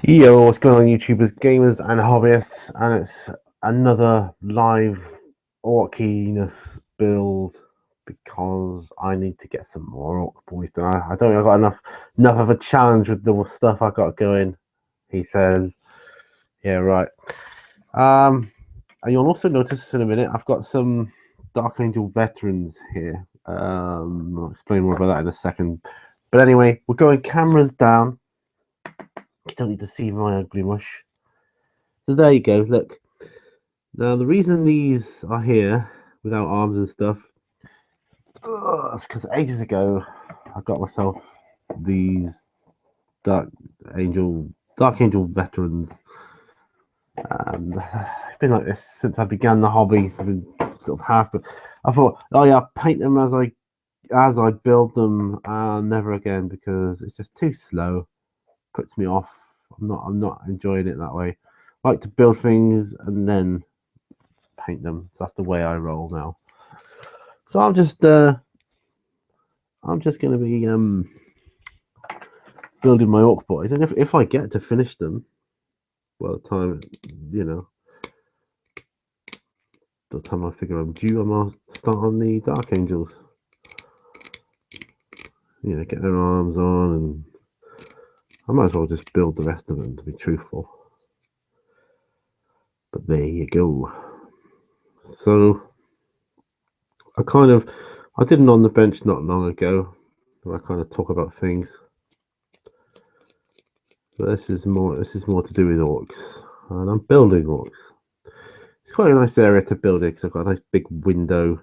Yo, what's going on, YouTubers, gamers, and hobbyists? And it's another live Orkiness build because I need to get some more Ork Boys done. I don't think I've got enough of a challenge with the stuff I got going. He says, "Yeah, right." And you'll also notice in a minute I've got some Dark Angel veterans here. I'll explain more about that in a second. But anyway, we're going cameras down. You don't need to see my ugly mush. So there you go. Look. Now the reason these are here without arms and stuff is because ages ago I got myself these Dark Angel veterans. It's been like this since I began the hobby. So I've been sort of half, but I thought, oh yeah, I'll paint them as I build them, and never again because it's just too slow. Puts me off. I'm not enjoying it that way. I like to build things and then paint them. So that's the way I roll now. So I'm just going to be building my Ork Boys, and if I get to finish them, by the time the time I figure I'm due, I might start on the Dark Angels. Get their arms on, and I might as well just build the rest of them, to be truthful. But there you go. So I did an on the bench not long ago, where I kind of talk about things. But this is more to do with orcs, and I'm building orcs. It's quite a nice area to build it because I've got a nice big window,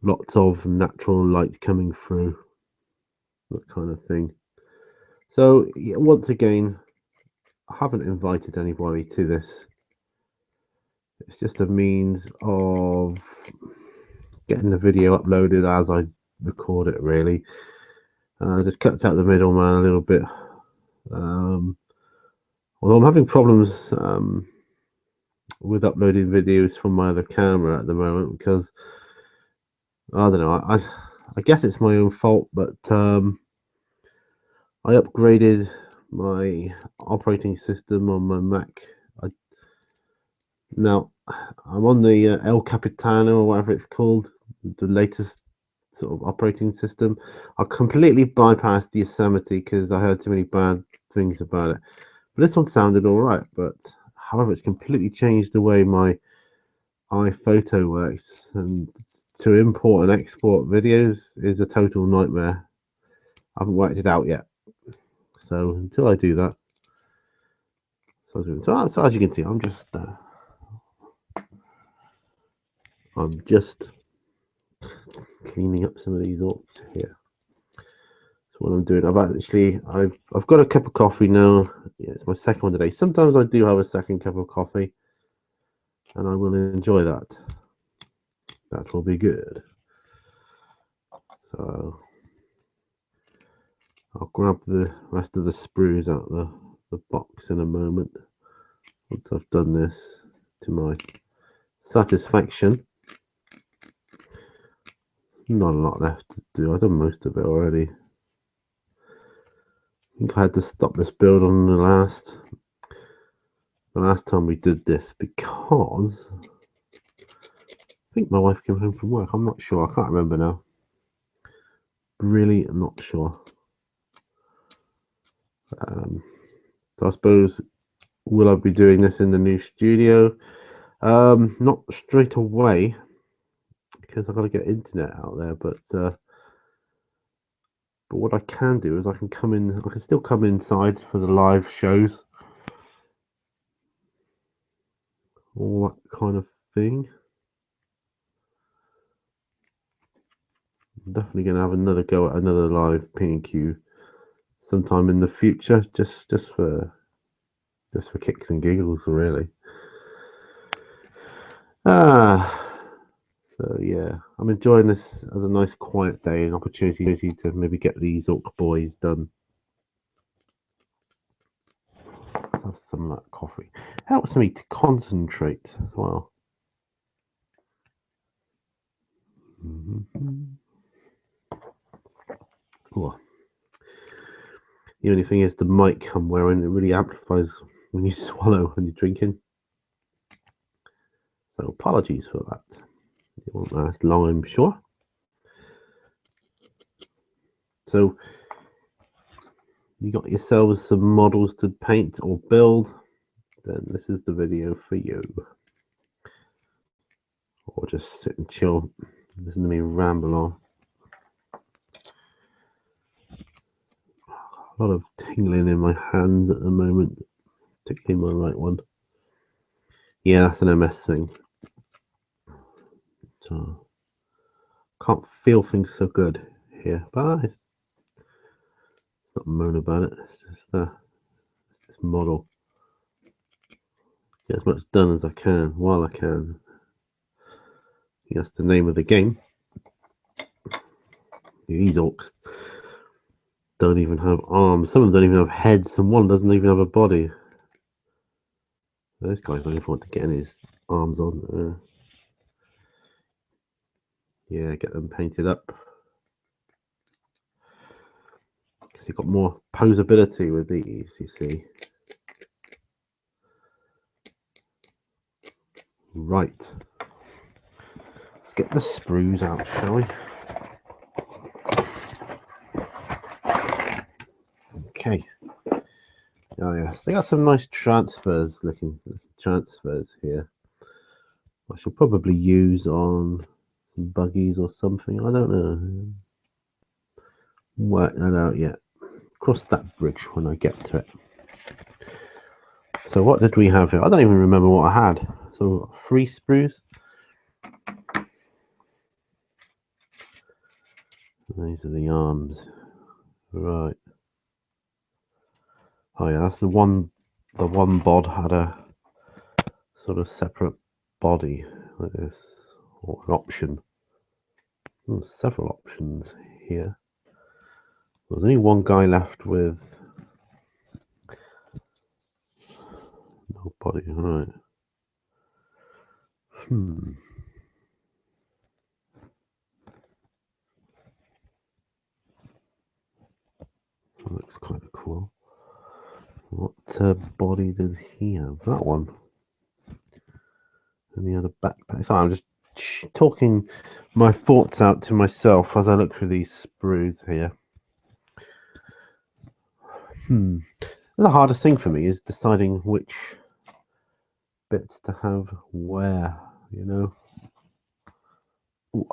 lots of natural light coming through, that kind of thing. So once again, I haven't invited anybody to this. It's just a means of getting the video uploaded as I record it, really. Just cuts out the middleman a little bit. Although I'm having problems with uploading videos from my other camera at the moment because I don't know. I guess it's my own fault, but I upgraded my operating system on my Mac. Now I'm on the El Capitano or whatever it's called, the latest sort of operating system. I completely bypassed Yosemite because I heard too many bad things about it. But this one sounded all right. But however, it's completely changed the way my iPhoto works, and to import and export videos is a total nightmare. I haven't worked it out yet. So until I do that, so as you can see, I'm just cleaning up some of these orcs here. That's what I'm doing. I've got a cup of coffee now. Yeah, it's my second one today. Sometimes I do have a second cup of coffee, and I will enjoy that. That will be good. So I'll grab the rest of the sprues out the box in a moment. Once I've done this to my satisfaction. Not a lot left to do. I've done most of it already. I think I had to stop this build on the last time we did this because I think my wife came home from work. I'm not sure. I can't remember now. Really not sure. So I suppose, will I be doing this in the new studio? Not straight away because I've got to get internet out there. But what I can do is I can still come inside for the live shows, all that kind of thing. I'm definitely going to have another go at another live P&Q sometime in the future, just for kicks and giggles, really. So yeah, I'm enjoying this as a nice quiet day, an opportunity to maybe get these Ork Boys done. Let's have some of that coffee. Helps me to concentrate as well. Oh. The only thing is the mic I'm wearing, it really amplifies when you swallow when you're drinking. So apologies for that. It won't last long, I'm sure. So you got yourselves some models to paint or build, then this is the video for you. Or just sit and chill, listen to me ramble on. A lot of tingling in my hands at the moment, particularly my right one. Yeah, that's an MS thing. So can't feel things so good here, but it's not moan about it. It's just this model. Get as much done as I can while I can. That's the name of the game. These orcs don't even have arms. Some of them don't even have heads, and one doesn't even have a body. This guy's looking forward to getting his arms on. Yeah, get them painted up. Because you've got more posability with these, you see. Right. Let's get the sprues out, shall we? Okay. Oh yes, they got some nice transfers looking transfers here. I shall probably use on some buggies or something. I don't know. Work that out yet. Cross that bridge when I get to it. So what did we have here? I don't even remember what I had. So 3 sprues. These are the arms. Right. Oh yeah, that's the one bod had a sort of separate body like this, or an option. There's several options here. There's only one guy left with no body, right. That looks kind of cool. What body did he have? That one. And he had a backpack. Sorry, I'm just talking my thoughts out to myself as I look through these sprues here. The hardest thing for me is deciding which bits to have where, you know. Ooh,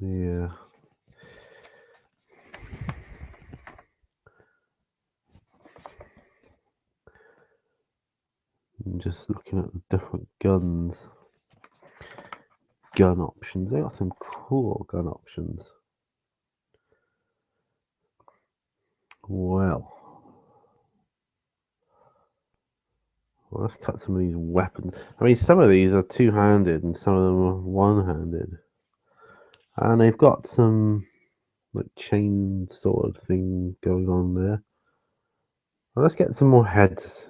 yeah. I'm just looking at the different gun options. They got some cool gun options. Well, let's cut some of these weapons. I mean, some of these are two-handed and some of them are one-handed. And they've got some like chain sort of thing going on there. Well, let's get some more heads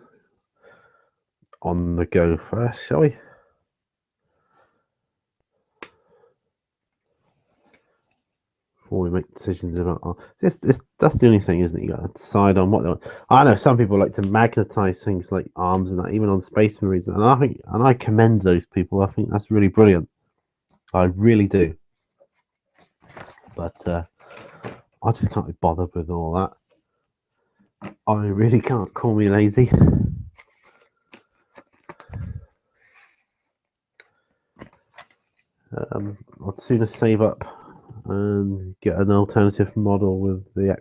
on the go first, shall we? Before we make decisions about this, that's the only thing, isn't it? You got to decide on what they want. I know some people like to magnetize things like arms and that, even on Space Marines, and I commend those people. I think that's really brilliant. I really do. But I just can't be bothered with all that. I really can't. Call me lazy. I'd sooner save up and get an alternative model with the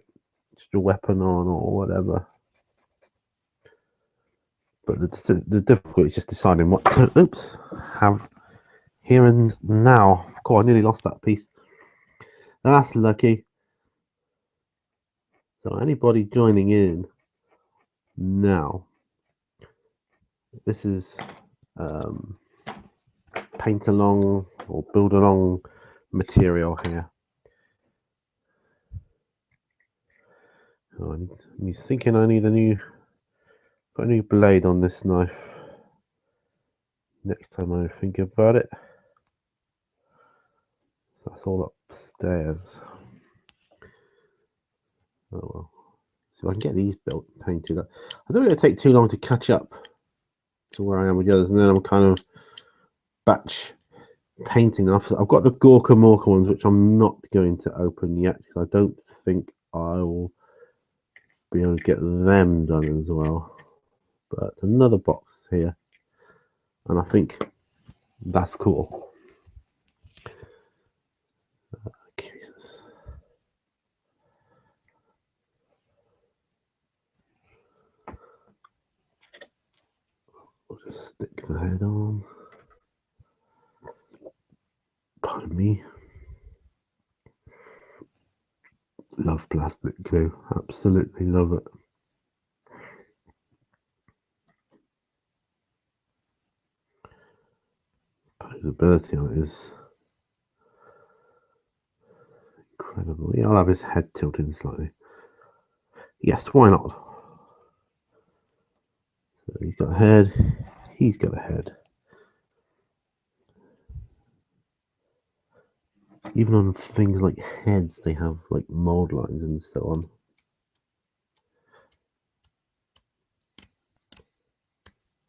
extra weapon on or whatever. But the difficulty is just deciding what to have here and now. God, I nearly lost that piece. That's lucky. So anybody joining in now, this is paint along or build along material here. Oh, I'm thinking I need a new blade on this knife next time I think about it. That's all upstairs. Oh well. So I can get these built, painted up. I don't think it'll take too long to catch up to where I am with the others, and then I'm kind of batch painting. I've got the Gorka Morka ones, which I'm not going to open yet because I don't think I will be able to get them done as well. But another box here, and I think that's cool. Jesus. I'll just stick the head on. Pardon me. Love plastic glue. Absolutely love it. Posability on it is incredible. Yeah, I'll have his head tilted slightly. Yes, why not? So he's got a head. He's got a head. Even on things like heads, they have like mold lines and so on.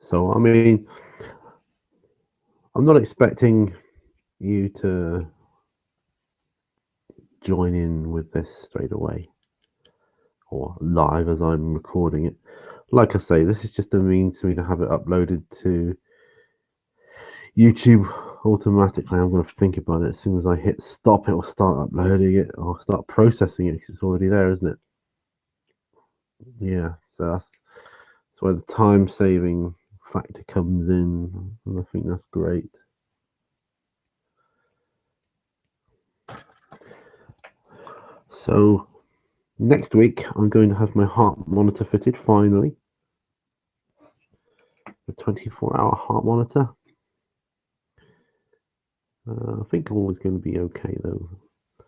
So, I mean, I'm not expecting you to join in with this straight away or live as I'm recording it. Like I say, this is just a means for me to have it uploaded to YouTube automatically. I'm going to think about it as soon as I hit stop. It will start uploading it or start processing it because it's already there, isn't it? Yeah, so that's where the time saving factor comes in, and I think that's great. So next week I'm going to have my heart monitor fitted finally. The 24-hour heart monitor. I think all is going to be okay though. I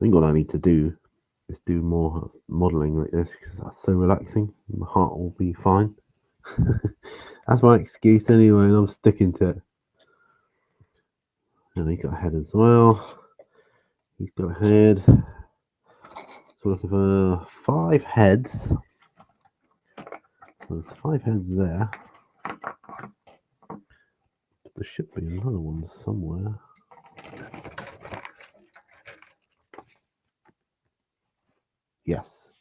think what I need to do is do more modelling like this because that's so relaxing. My heart will be fine. That's my excuse anyway, and I'm sticking to it. And he's got a head as well. He's got a head. So we're looking for 5 heads. There's 5 heads there. There should be another one somewhere. Yes.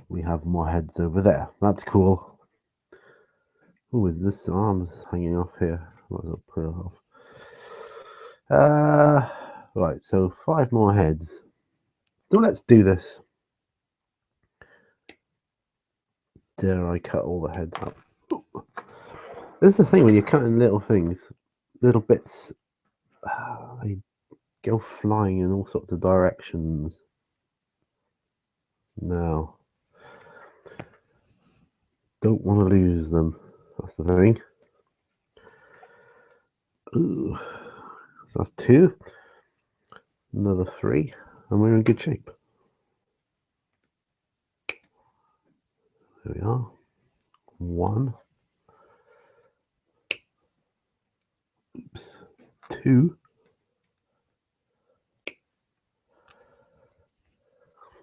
We have more heads over there. That's cool. Oh, is this arms hanging off here? Might as well put it off. Right, so 5 more heads. So let's do this. Dare I cut all the heads up? This is the thing when you're cutting little things, little bits, they go flying in all sorts of directions. Now, don't want to lose them. That's the thing. Ooh, so that's 2. Another 3, and we're in good shape. There we are. 1. Oops. 2.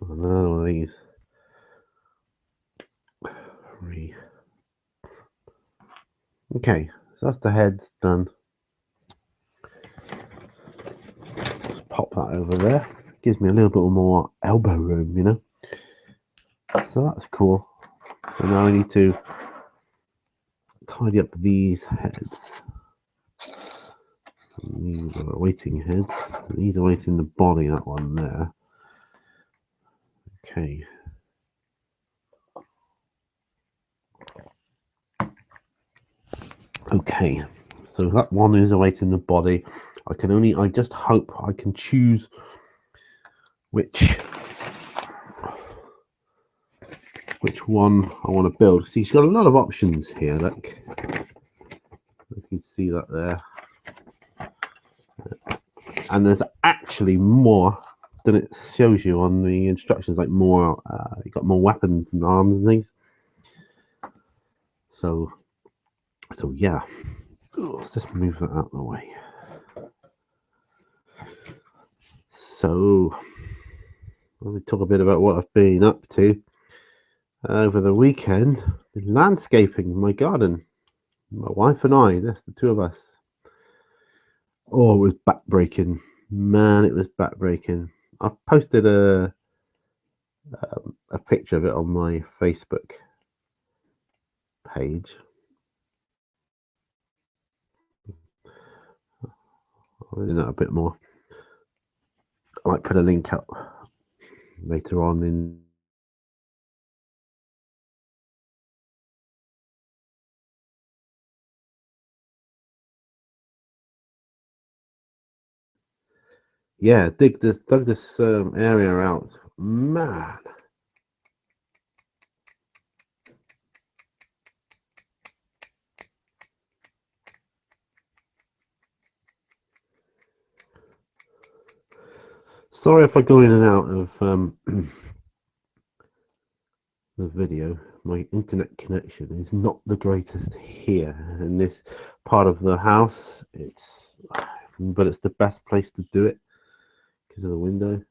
Another one of these. 3. Okay, so that's the heads done. Just pop that over there. Gives me a little bit more elbow room, you know. So that's cool. So now I need to tidy up these heads. These are awaiting heads. These are awaiting the body, that one there. Okay. Okay, so that one is awaiting the body. I just hope I can choose which one I want to build. See, she's got a lot of options here. Look, you can see that there, and there's actually more than it shows you on the instructions. Like more, you got more weapons and arms and things. So yeah. Let's just move that out of the way. So Let me talk a bit about what I've been up to over the weekend. Landscaping my garden. My wife and I, that's the two of us. Oh, it was backbreaking. Man, it was backbreaking. I've posted a picture of it on my Facebook page. I'll do that a bit more. I might put a link up later on in. Yeah, dug this area out. Man, sorry if I go in and out of the video. My internet connection is not the greatest here in this part of the house. But it's the best place to do it because of the window.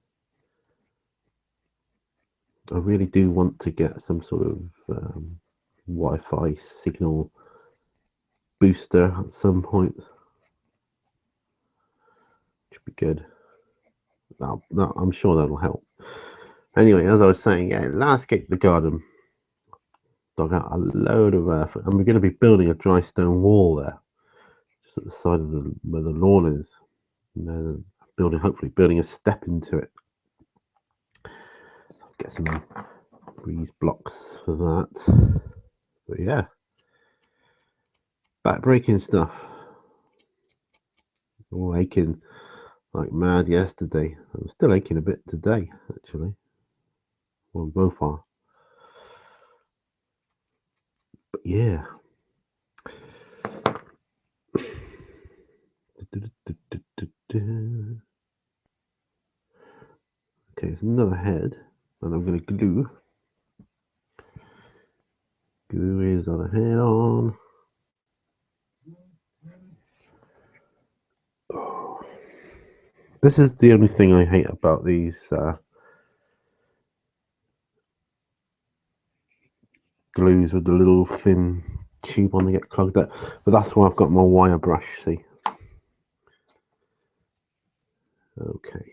I really do want to get some sort of Wi-Fi signal booster at some point. Should be good. I'm sure that'll help. Anyway, as I was saying, yeah, landscape the garden. Dug out a load of earth, and we're going to be building a dry stone wall there, just at the side of where the lawn is. And then hopefully building a step into it. Get some breeze blocks for that. But yeah, back-breaking stuff. All aching like mad yesterday. I'm still aching a bit today, actually. Well, both are. But yeah. Okay, it's another head, and I'm going to glue his other head on. Oh. This is the only thing I hate about these glues with the little thin tube on to get clogged up. But that's why I've got my wire brush, see. Okay.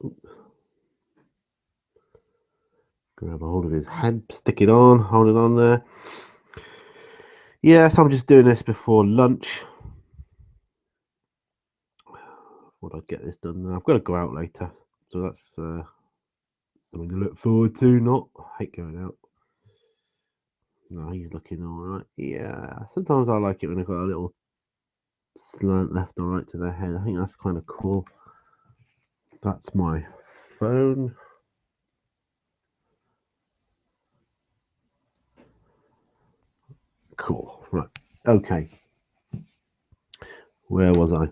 Oops. Grab a hold of his head, stick it on, hold it on there. Yes, I'm just doing this before lunch. Thought I'd get this done. I've got to go out later, so that's something to look forward to. Not, I hate going out. No, he's looking all right. Yeah, sometimes I like it when I've got a little slant left or right to their head. I think that's kind of cool. That's my phone. Cool. Right. Okay. Where was I?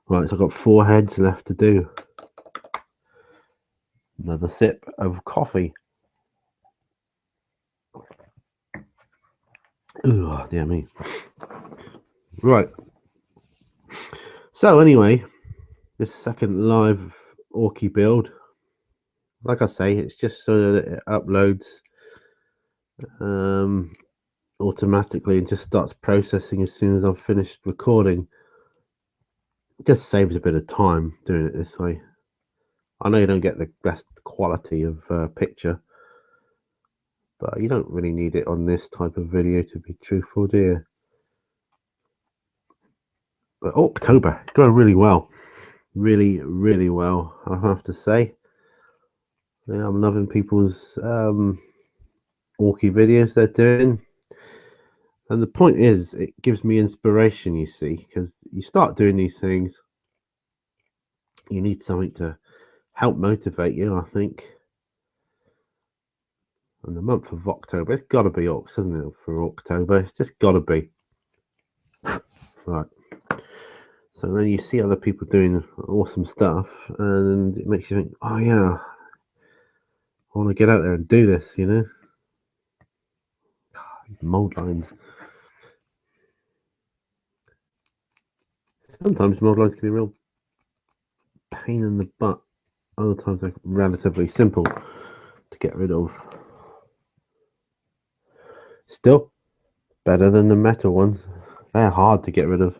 Right, so I've got 4 heads left to do. Another sip of coffee. Ugh, dear me. Right. So anyway, this second live Orky build, like I say, it's just so that it uploads automatically and just starts processing as soon as I've finished recording. It just saves a bit of time doing it this way. I know you don't get the best quality of picture, but you don't really need it on this type of video, to be truthful, do you? But Orktober going really well, really well, I have to say. Yeah, I'm loving people's Orky videos they're doing. And the point is, it gives me inspiration, you see, because you start doing these things, you need something to help motivate you, I think. And the month of October, it's got to be Orcs, isn't it, for October? It's just got to be. Right. So then you see other people doing awesome stuff, and it makes you think, oh yeah, I want to get out there and do this, you know? Mold lines. Sometimes mold lines can be real pain in the butt. Other times they're relatively simple to get rid of. Still better than the metal ones. They're hard to get rid of.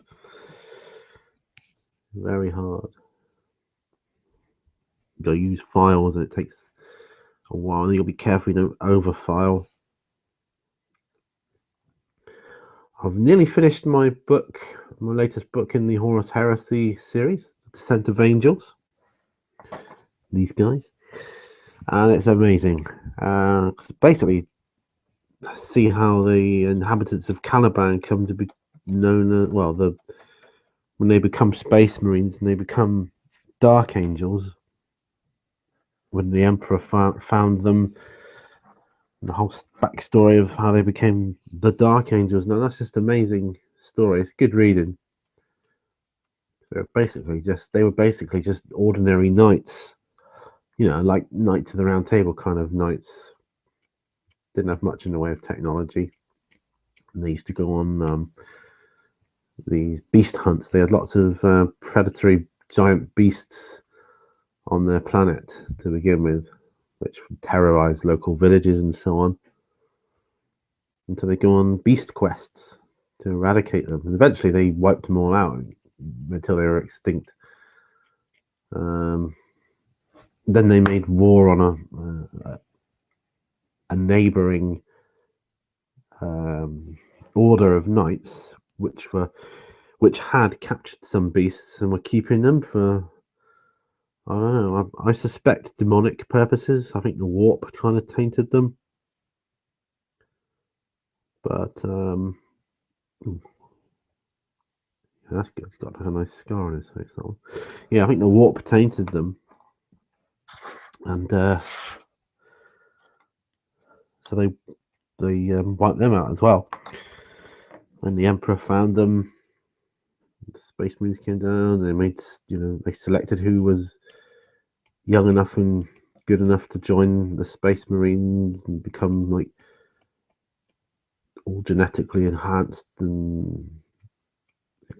Very hard. You gotta use files and it takes a while. You'll be careful you don't over file. I've nearly finished my book, my latest book in the Horus Heresy series, Descent of Angels. These guys. And it's amazing. Basically, see how the inhabitants of Caliban come to be known as, well, when they become space marines and they become dark angels, when the Emperor found them, and the whole backstory of how they became the Dark Angels. Now that's just amazing story. It's good reading. They were basically just ordinary knights, you know, like Knights of the Round Table kind of knights. Didn't have much in the way of technology. And they used to go on these beast hunts. They had lots of predatory giant beasts on their planet to begin with, which would terrorize local villages and so on, until they go on beast quests to eradicate them. And eventually they wiped them all out until they were extinct. Then they made war on a neighboring order of knights, which had captured some beasts and were keeping them for, I don't know, I suspect demonic purposes. I think the warp kind of tainted them. But that's good. He's got a nice scar on his face. That one. Yeah, I think the warp tainted them, and so they wiped them out as well. When the Emperor found them, the Space Marines came down. They made, they selected who was young enough and good enough to join the Space Marines and become like all genetically enhanced and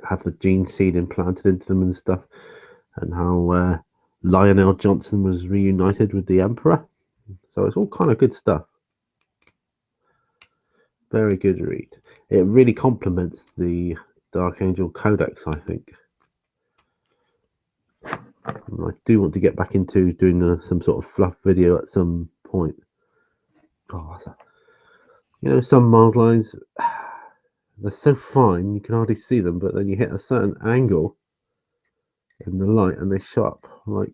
have the gene seed implanted into them and stuff. And how Lionel Johnson was reunited with the Emperor. So it's all kind of good stuff. Very good read. It really complements the Dark Angel Codex, I think. And I do want to get back into doing some sort of fluff video at some point. Oh, some mold lines, they're so fine you can hardly see them, but then you hit a certain angle in the light and they show up like,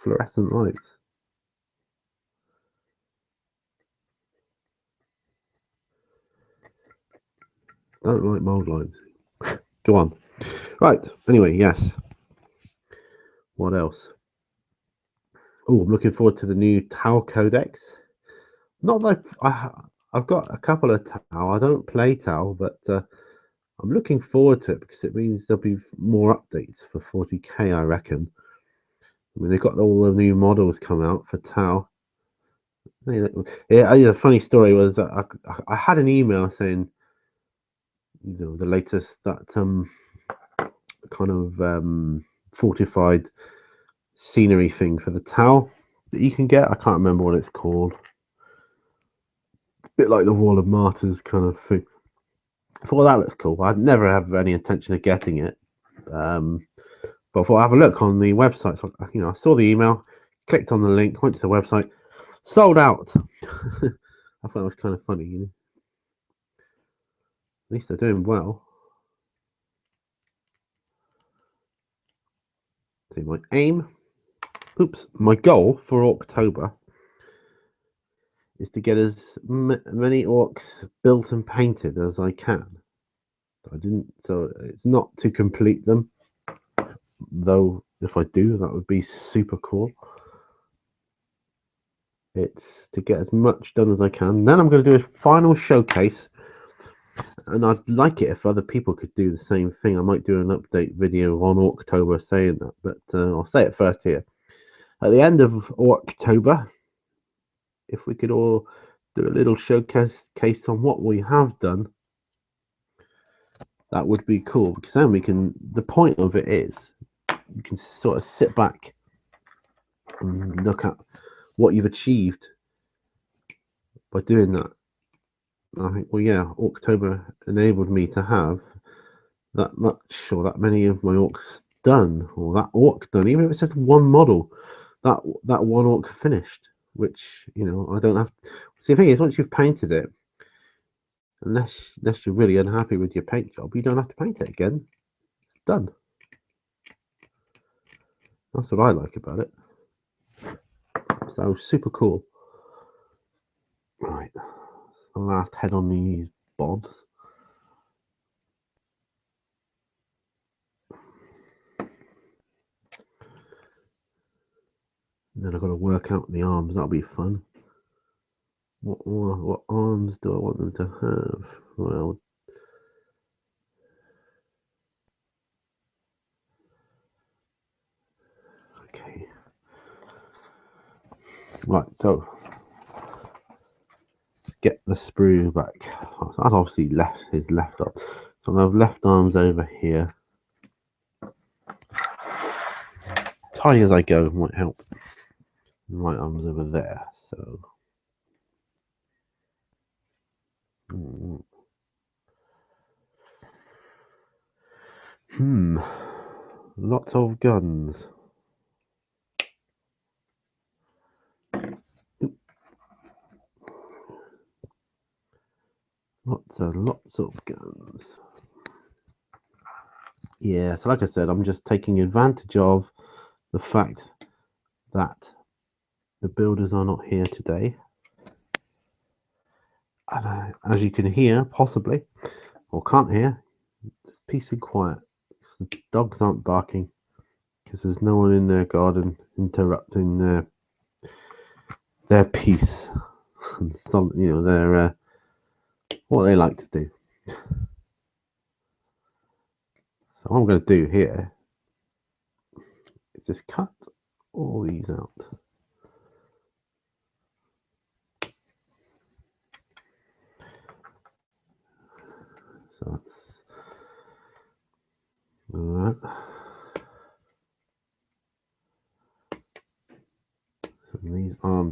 fluorescent lights. Don't like mold lines. Go on. Right. Anyway, yes. What else? Oh, I'm looking forward to the new Tau Codex. Not that I've got a couple of Tau. I don't play Tau, but I'm looking forward to it because it means there'll be more updates for 40k, I reckon. I mean, they've got all the new models come out for Tau. Yeah, the funny story was that I had an email saying, the latest that kind of fortified scenery thing for the Tau that you can get. I can't remember what it's called. It's a bit like the Wall of Martyrs kind of thing. I thought that looks cool. I'd never have any intention of getting it, but I thought I'd have a look on the website. So I saw the email, clicked on the link, went to the website, sold out. I thought it was kind of funny, At least they're doing well. See, my goal for Orktober is to get as many orcs built and painted as I can. So it's not to complete them, though if I do, that would be super cool. It's to get as much done as I can. Then I'm going to do a final showcase, and I'd like it if other people could do the same thing. I might do an update video on Orktober saying that, but I'll say it first here. At the end of Orktober, if we could all do a little showcase on what we have done, that would be cool, because then the point of it is you can sort of sit back and look at what you've achieved by doing that. I think, well, yeah, Orktober enabled me to have that much or that many of my orcs done, or that orc done, even if it's just one model, that one orc finished, which, you know, I don't have. See, the thing is, once you've painted it, unless you're really unhappy with your paint job, you don't have to paint it again. It's done. That's what I like about it. So super cool. Right, the last head on these bobs. Then I've got to work out the arms. That'll be fun. What arms do I want them to have? Well, okay. Right, so let's get the sprue back. That's obviously his left arm. So I have left arms over here. Tiny as I go might help. Right arms over there. So lots of guns. Lots of guns. Yeah, so like I said, I'm just taking advantage of the fact that the builders are not here today. And as you can hear, possibly, or can't hear, it's peace and quiet. The dogs aren't barking because there's no one in their garden interrupting their peace and some, you know, their what they like to do. So what I'm going to do here is just cut all these out. So that's all right.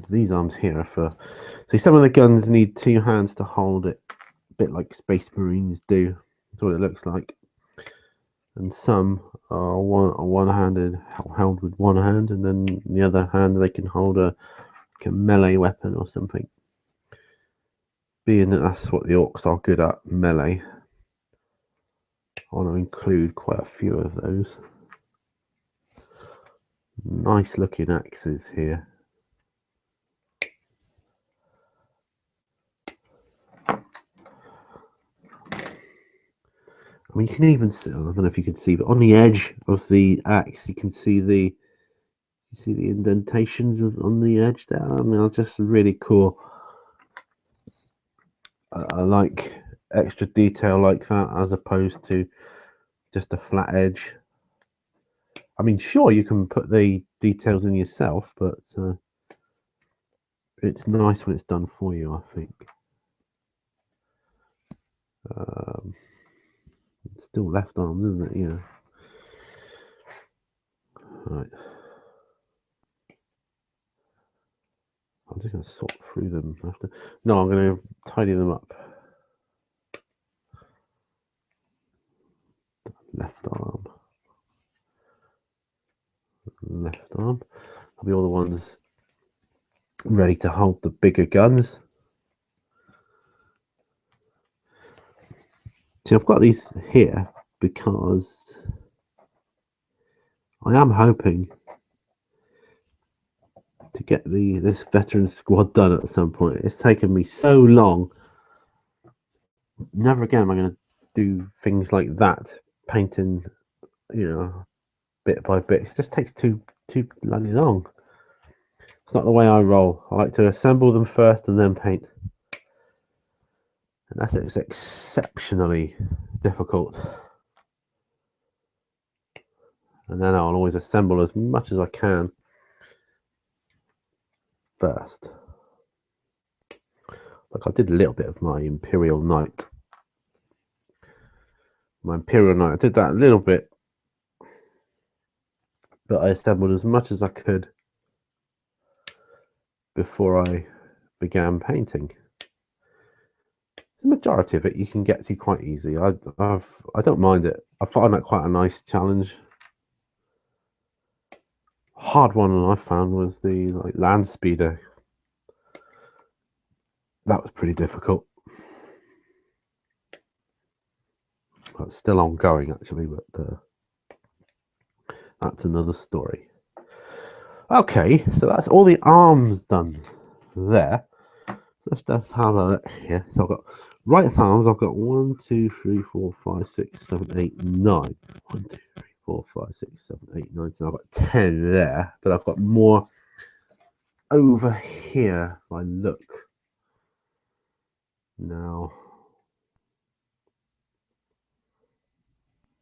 These arms here are for. See, some of the guns need two hands to hold it, a bit like Space Marines do. That's what it looks like. And some are one-handed, held with one hand, and then the other hand they can hold a melee weapon or something. Being that that's what the orcs are good at, melee, I want to include quite a few of those. Nice looking axes here. I mean, you can even see, I don't know if you can see, but on the edge of the axe, you can see the indentations on the edge there. I mean, it's just really cool. I like extra detail like that as opposed to just a flat edge. I mean, sure, you can put the details in yourself, but it's nice when it's done for you, I think. It's still left arms, isn't it? Yeah. Right. I'm just going to sort through them after. No, I'm going to tidy them up. Left arm. Left arm. That'll be all the ones ready to hold the bigger guns. See, I've got these here because I am hoping to get this veteran squad done at some point. It's taken me so long. Never again am I going to do things like that, painting, you know, bit by bit. It just takes too bloody long. It's not the way I roll. I like to assemble them first and then paint. And it's exceptionally difficult. And then I'll always assemble as much as I can first. Like I did a little bit of my Imperial Knight. I did that a little bit but I assembled as much as I could before I began painting. The majority of it you can get to quite easy. I don't mind it. I find that quite a nice challenge. Hard one I found was the land speeder. That was pretty difficult. It's still ongoing actually, but that's another story. Okay, so that's all the arms done there. So let's just have a look here. So I've got right arms, I've got 1, 2, 3, 4, 5, 6, 7, 8, 9. 1, 2, 3, 4, 5, 6, 7, 8, 9. So I've got 10 there, but I've got more over here if I look. Now,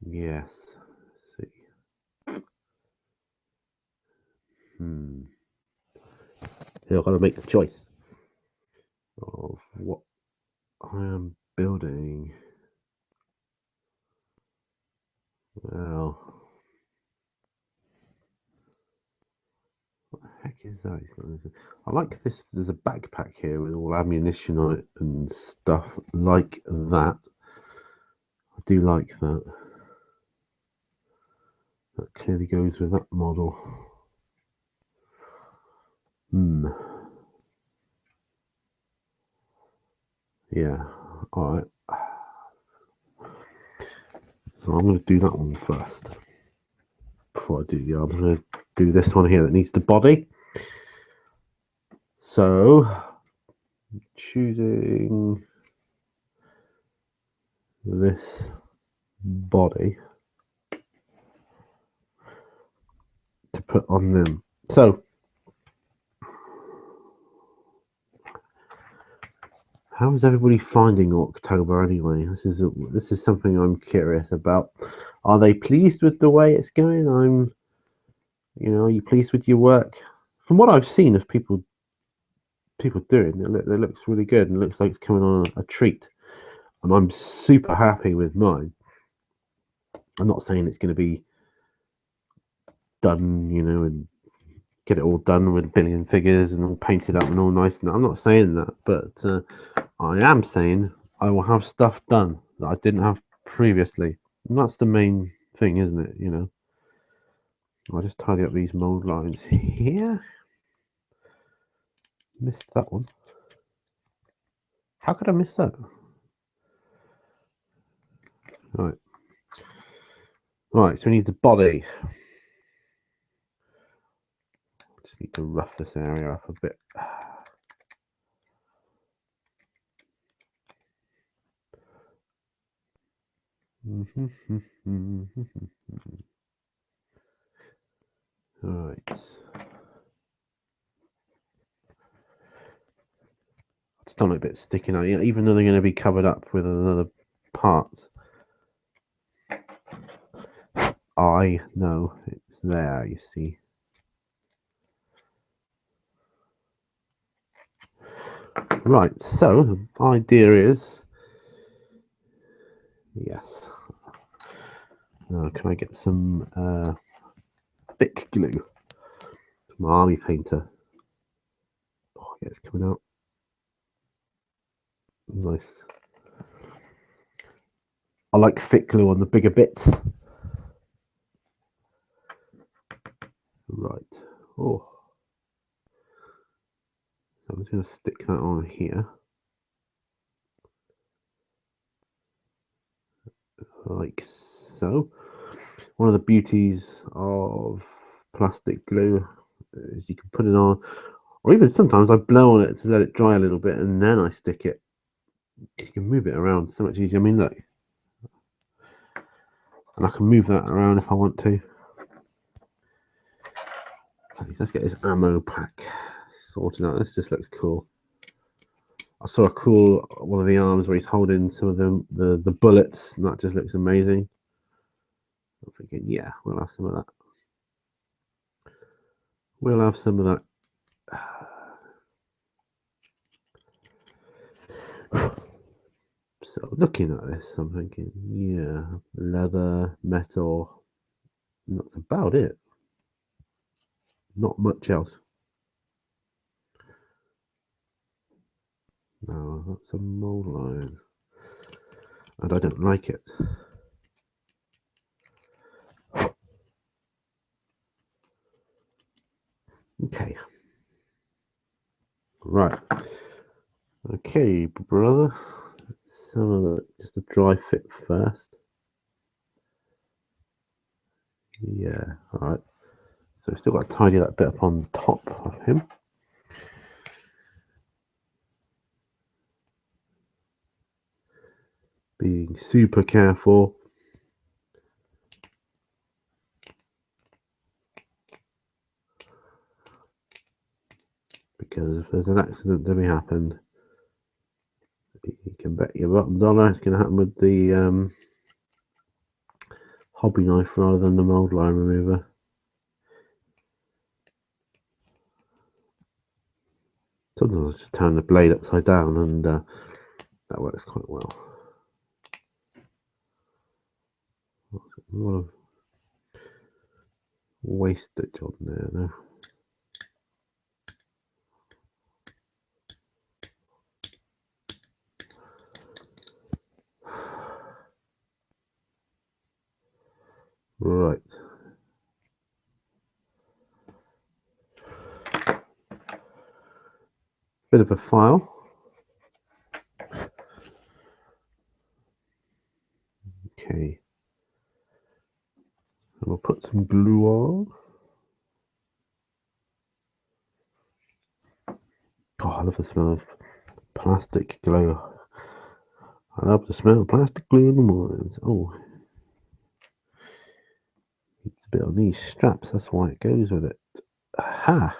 yes. Let's see. Here I've got to make the choice of what I am building. Well, what the heck is that? I like this. There's a backpack here with all ammunition on it and stuff like that. I do like that. That clearly goes with that model. Yeah. All right. So I'm going to do that one first. Before I do the arms, I'm going to do this one here that needs the body. So, choosing this body to put on them. So, how is everybody finding Orktober anyway? This is something I'm curious about. Are they pleased with the way it's going? Are you pleased with your work? From what I've seen of people doing, it looks really good and it looks like it's coming on a treat. And I'm super happy with mine. I'm not saying it's going to be done, and get it all done with a billion figures and all painted up and all nice. And I'm not saying that, but I am saying I will have stuff done that I didn't have previously. And that's the main thing, isn't it? I'll just tidy up these mold lines here. Missed that one. How could I miss that? Right. Right, so we need the body. Just need to rough this area up a bit. All right. It's done a bit sticking out, even though they're going to be covered up with another part. I know it's there, you see. Right, so the idea is, yes. Now, can I get some thick glue? My army painter. Oh, yeah, it's coming out. Nice. I like thick glue on the bigger bits. Right. Oh. So I'm just going to stick that on here. Like so. One of the beauties of plastic glue is you can put it on, or even sometimes I blow on it to let it dry a little bit and then I stick it. You can move it around so much easier. I mean, look. And I can move that around if I want to. Okay, let's get this ammo pack sorted out. This just looks cool. I saw a cool one of the arms where he's holding some of the bullets, and that just looks amazing. I'm thinking, yeah, we'll have some of that. We'll have some of that. So looking at this, I'm thinking, yeah, leather, metal, and that's about it. not much else. No, that's a mold line, and I don't like it. Okay. Right. Okay, brother. Some of the just a dry fit first. Yeah. All right. So we've still got to tidy that bit up on top of him. Being super careful. Because if there's an accident to be happened, you can bet your bottom dollar it's going to happen with the hobby knife rather than the mold line remover. Sometimes I just turn the blade upside down and that works quite well. A lot of wastage on there though. Right. Bit of a file. Okay. And we'll put some glue on. Oh, I love the smell of plastic glue. I love the smell of plastic glue in the mornings. Oh, it's a bit on these straps, that's why it goes with it. Aha!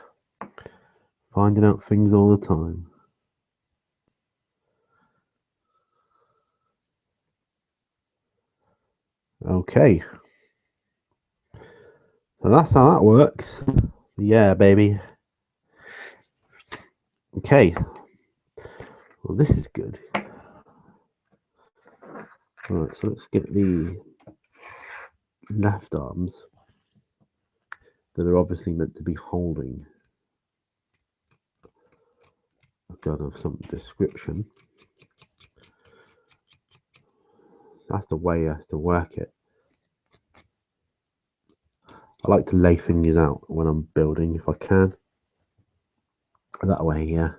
Finding out things all the time. Okay. So that's how that works. Yeah, baby. Okay. Well, this is good. Alright, so let's get the left arms that are obviously meant to be holding a gun of some description. That's the way I have to work it. I like to lay fingers out when I'm building if I can. That way, yeah.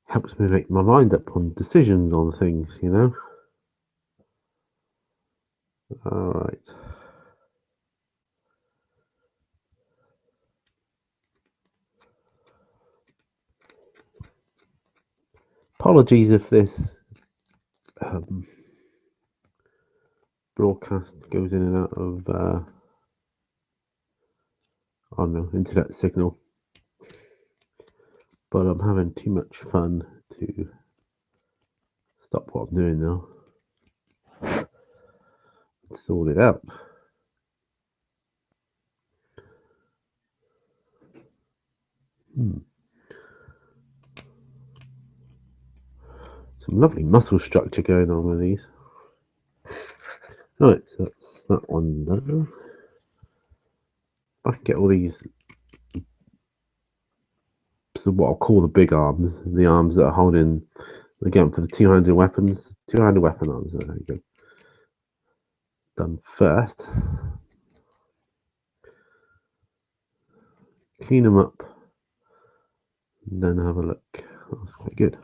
Helps me make my mind up on decisions on things, you know. Alright. Apologies if this broadcast goes in and out of I don't know, internet signal. But I'm having too much fun to stop what I'm doing now. Sort it out. Some lovely muscle structure going on with these. Right, so that's that one done. I can get all these, so what I'll call the big arms, the arms that are holding, again, for the two-handed weapons, two-handed weapon arms. There you go. Done first. Clean them up, and then have a look. That's quite good.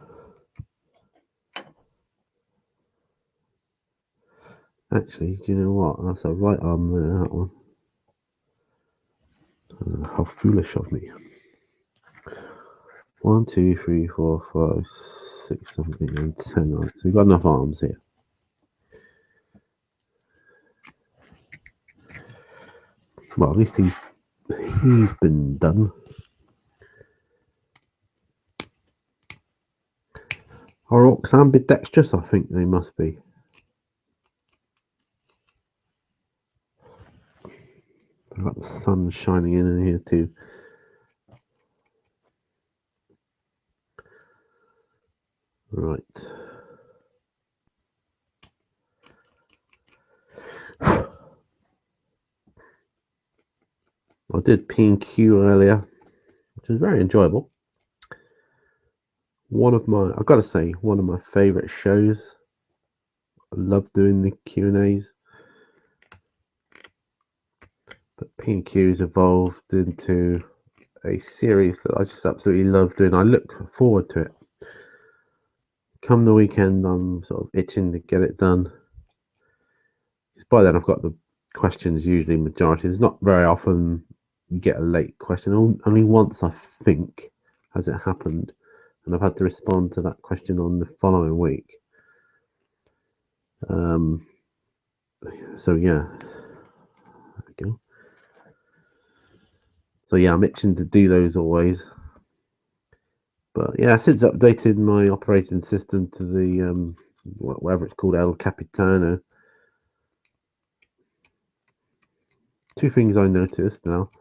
Actually, do you know what? That's a right arm there, that one. How foolish of me. 1, 2, 3, 4, 5, 6, 7, 8, 9, 10. Right, so we've got enough arms here. Well, at least he's been done. Are orcs ambidextrous? I think they must be. I've got the sun shining in here too. Right. I did P&Q earlier, which was very enjoyable. I've got to say, one of my favourite shows. I love doing the Q&As. But P&Q's evolved into a series that I just absolutely love doing. I look forward to it. Come the weekend, I'm sort of itching to get it done. By then, I've got the questions usually majority. There's not very often you get a late question. Only once, I think, has it happened, and I've had to respond to that question on the following week. So yeah, there we go. So yeah, I'm itching to do those always. But yeah, since updated my operating system to the whatever it's called, El Capitano, two things I noticed now.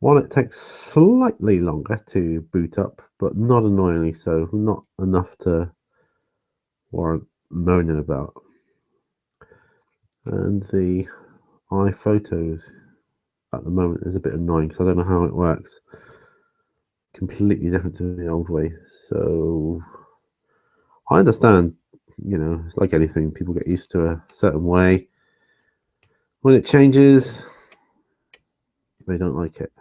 One, it takes slightly longer to boot up, but not annoyingly so. Not enough to warrant moaning about. And the iPhotos at the moment is a bit annoying because I don't know how it works. Completely different to the old way. So I understand, it's like anything. People get used to a certain way. When it changes, they don't like it.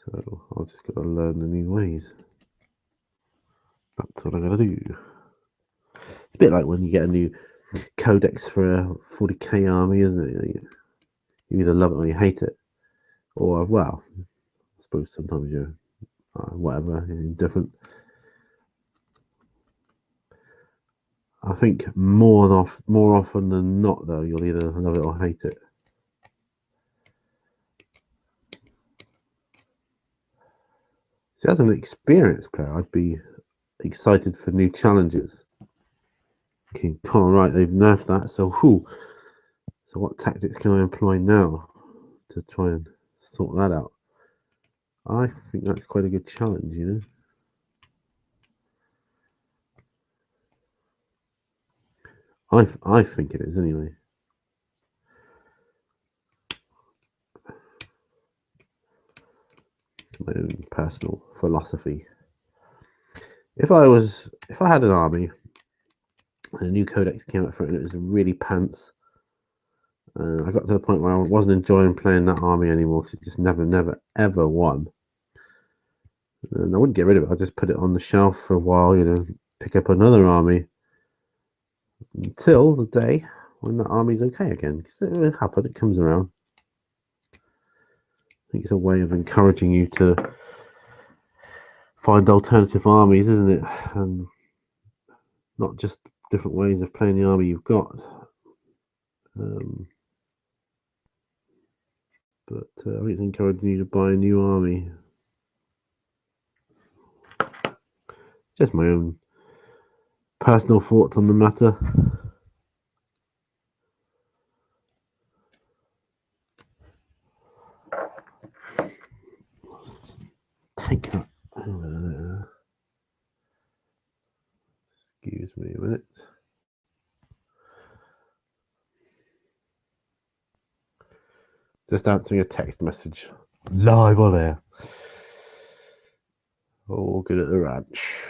So I've just got to learn the new ways. That's what I got to do. It's a bit like when you get a new codex for a 40k army, isn't it? You either love it or you hate it. Or, well, I suppose sometimes you're whatever, indifferent. I think more often than not, though, you'll either love it or hate it. See, as an experienced player, I'd be excited for new challenges. Okay, all right, they've nerfed that, so what tactics can I employ now to try and sort that out? I think that's quite a good challenge, I think it is anyway. My own personal philosophy. If I had an army and a new codex came out for it and it was really pants, I got to the point where I wasn't enjoying playing that army anymore because it just never, ever won. And I wouldn't get rid of it. I'd just put it on the shelf for a while, pick up another army until the day when that army's okay again. Because it will happen, it comes around. I think it's a way of encouraging you to find alternative armies, isn't it? And not just different ways of playing the army you've got. But I think it's encouraging you to buy a new army. Just my own personal thoughts on the matter. Let's take that. Excuse me a minute. Just answering a text message live on air. All good at the ranch.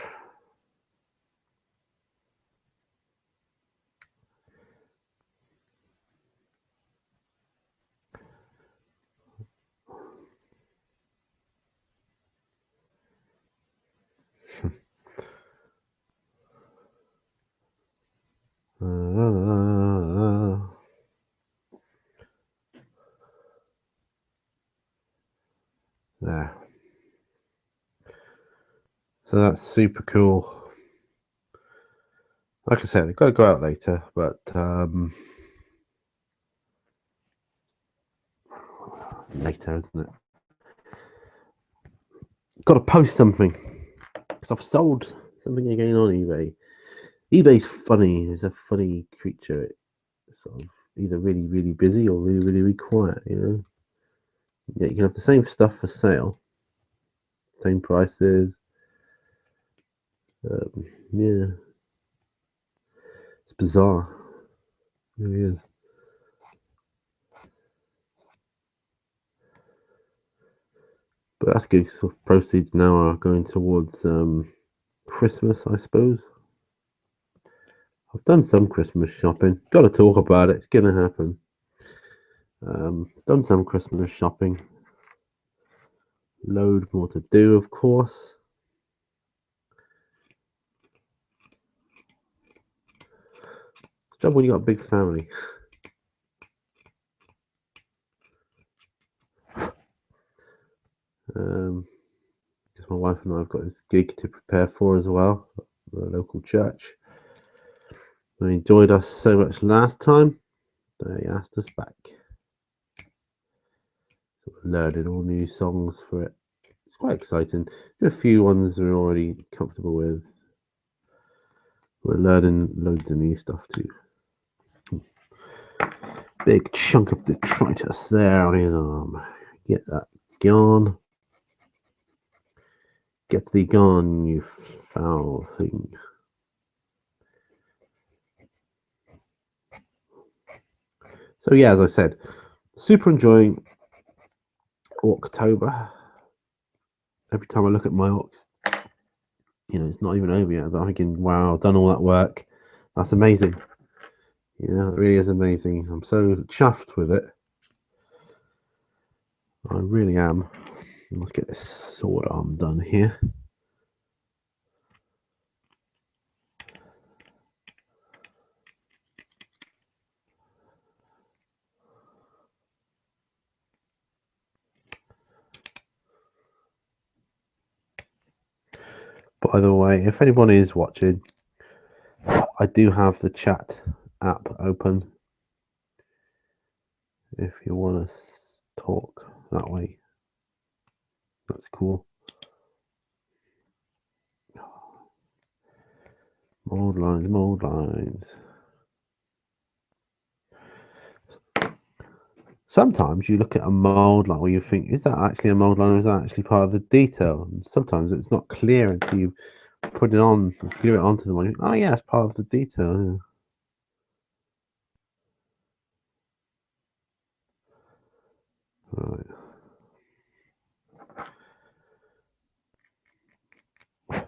There. So that's super cool. Like I said, I've got to go out later, but later, isn't it? Got to post something because I've sold something again on eBay. eBay's funny. It's a funny creature. It's sort of either really, really busy or really, really, really quiet. Yeah, you can have the same stuff for sale, same prices. Yeah, it's bizarre. There he is. But that's good. So proceeds now are going towards Christmas, I suppose. I've done some Christmas shopping. Got to talk about it. It's going to happen. Done some Christmas shopping. Load more to do, of course. It's trouble when you got a big family. Because my wife and I have got this gig to prepare for as well, the local church. They enjoyed us so much last time, they asked us back. So we're learning all new songs for it. It's quite exciting. There are a few ones we're already comfortable with. We're learning loads of new stuff too. Big chunk of detritus there on his arm. Get that gone. Get thee gone, you foul thing. So yeah, as I said, super enjoying Orktober. Every time I look at my orcs, it's not even over yet, but I'm thinking, wow, I've done all that work. That's amazing. It really is amazing. I'm so chuffed with it. I really am. Let's get this sword arm done here. By the way, if anyone is watching, I do have the chat app open. If you want to talk that way, that's cool. Mold lines. Sometimes you look at a mold line where you think, is that actually a mold line or is that actually part of the detail? And sometimes it's not clear until you put it on, glue it onto the one. Oh yeah, it's part of the detail. Yeah. Right.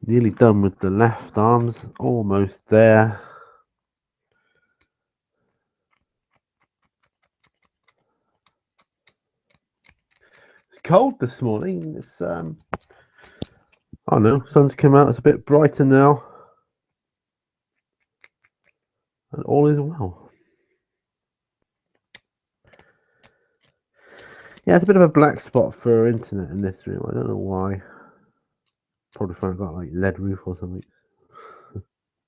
Nearly done with the left arms, almost there. It's cold this morning. It's I don't know, sun's come out, it's a bit brighter now. And all is well. Yeah, it's a bit of a black spot for internet in this room. I don't know why. Probably found got like lead roof or something.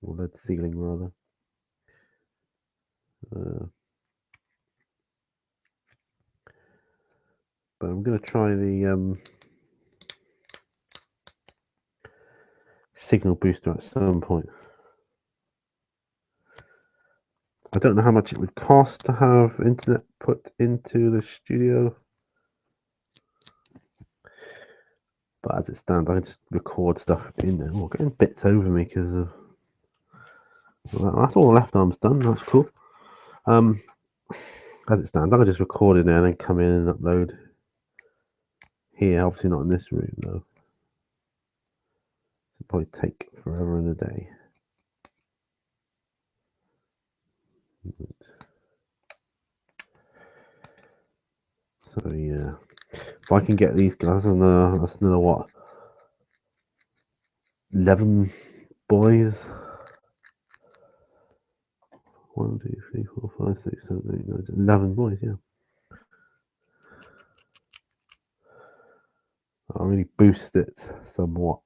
Or lead ceiling rather. But I'm going to try the signal booster at some point. I don't know how much it would cost to have internet put into the studio. But as it stands, I can just record stuff in there. Oh, getting bits over me because of that's all the left arm's done. That's cool. As it stands, I can just record in there and then come in and upload here. Obviously not in this room though. It'll probably take forever and a day. So yeah, if I can get these guys, that's another what? 11 boys. 1, 2, 3, 4, 5, 6, 7, 8, 9, 10, 11 boys, yeah. I'll really boost it somewhat.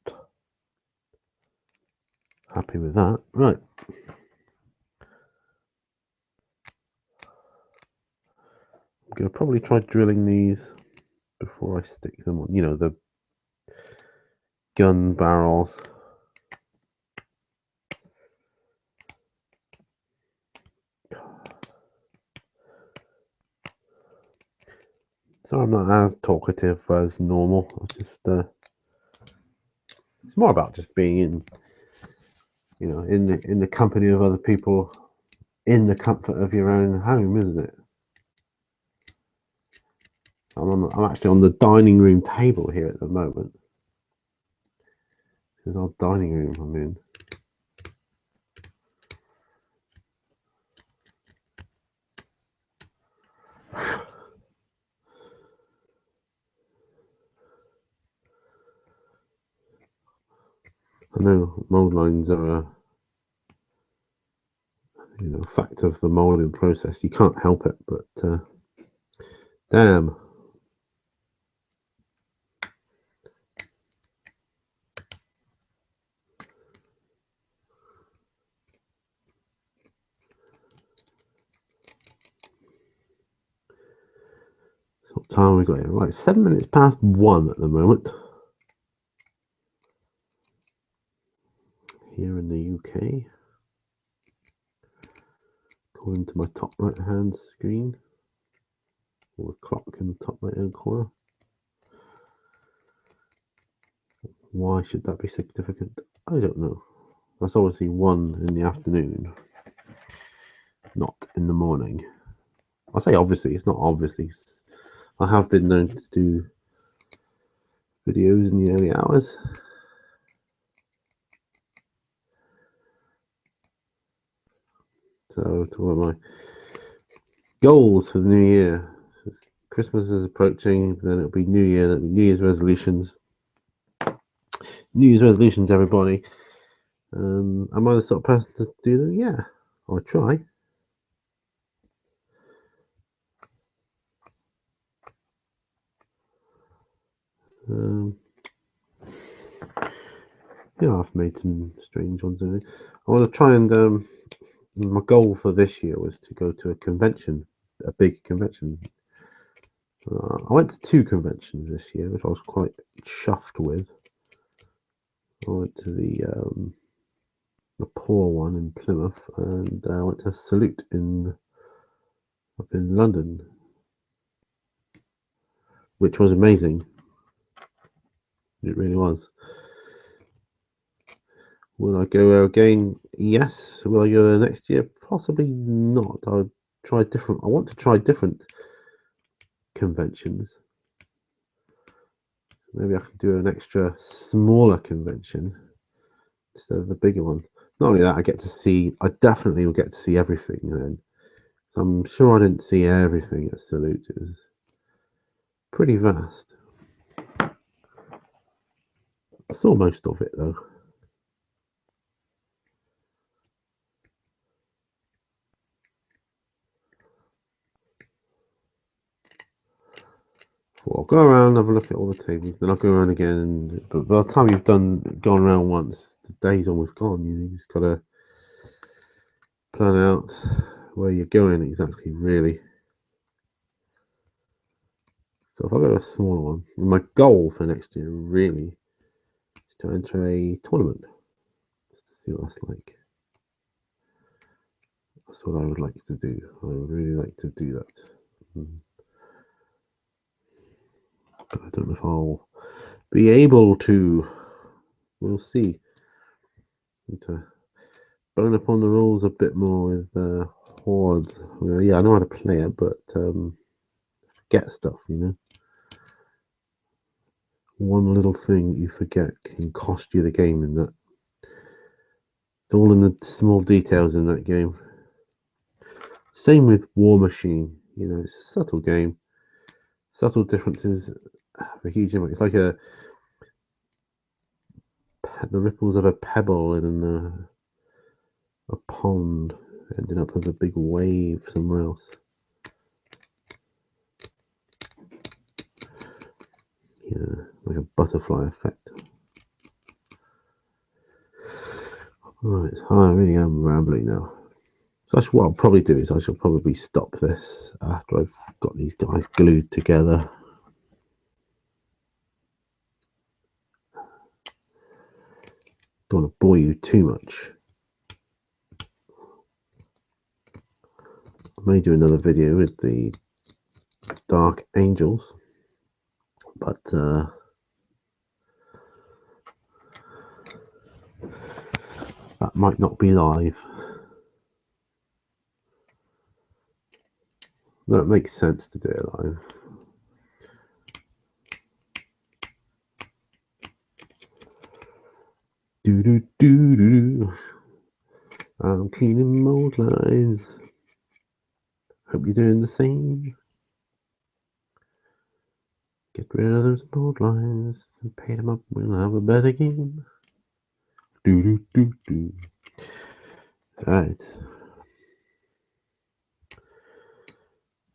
Happy with that. Right. I'm going to probably try drilling these before I stick them on, the gun barrels. So I'm not as talkative as normal. I just it's more about just being in the company of other people in the comfort of your own home, isn't it? I'm actually on the dining room table here at the moment. This is our dining room I'm in. I know mold lines are a fact of the molding process. You can't help it, but damn. What time we got here? Right, 7 minutes past 1 at the moment. Here in the UK. According to my top right hand screen. Or a clock in the top right hand corner. Why should that be significant? I don't know. That's obviously 1 in the afternoon, not in the morning. I say obviously, it's not obviously. I have been known to do videos in the early hours. So, to what my goals for the new year. Christmas is approaching, then it'll be New Year, that'll be New Year's resolutions. New Year's resolutions, everybody. Am I the sort of person to do them? Yeah, I'll try. Yeah, I've made some strange ones. I want to try and my goal for this year was to go to a convention, a big convention. I went to 2 conventions this year, which I was quite chuffed with. I went to the poor one in Plymouth, and I went to Salute up in London, which was amazing. It really was. Will I go there again? Yes. Will I go there next year? Possibly not. I would try different. I want to try different conventions. Maybe I can do an extra smaller convention instead of the bigger one. Not only that, I definitely will get to see everything then. So I'm sure I didn't see everything at Salute. It was pretty vast. I saw most of it though. I'll go around, have a look at all the tables, then I'll go around again. But by the time you've gone around once, the day's almost gone. You just gotta plan out where you're going exactly, really. So if I go to a smaller one, my goal for next year really is to enter a tournament, just to see what that's like. That's what I would like to do. I would really like to do that. But I don't know if I'll be able to. We'll see. Need to bone upon the rules a bit more with hordes. Well, yeah, I know how to play it, but forget stuff, One little thing you forget can cost you the game, and that it's all in the small details in that game. Same with War Machine. It's a subtle game. Subtle differences have a huge impact. It's like the ripples of a pebble in a pond ending up as a big wave somewhere else. Yeah, like a butterfly effect. Right, I really am rambling now. So what I'll probably do is I shall probably stop this after I've got these guys glued together. Don't want to bore you too much. I may do another video with the Dark Angels, but that might not be live. That makes sense to do it live. Do do do do. I'm cleaning mold lines. Hope you're doing the same. Get rid of those mold lines and pay them up. We'll have a better game. Do do do do. Right.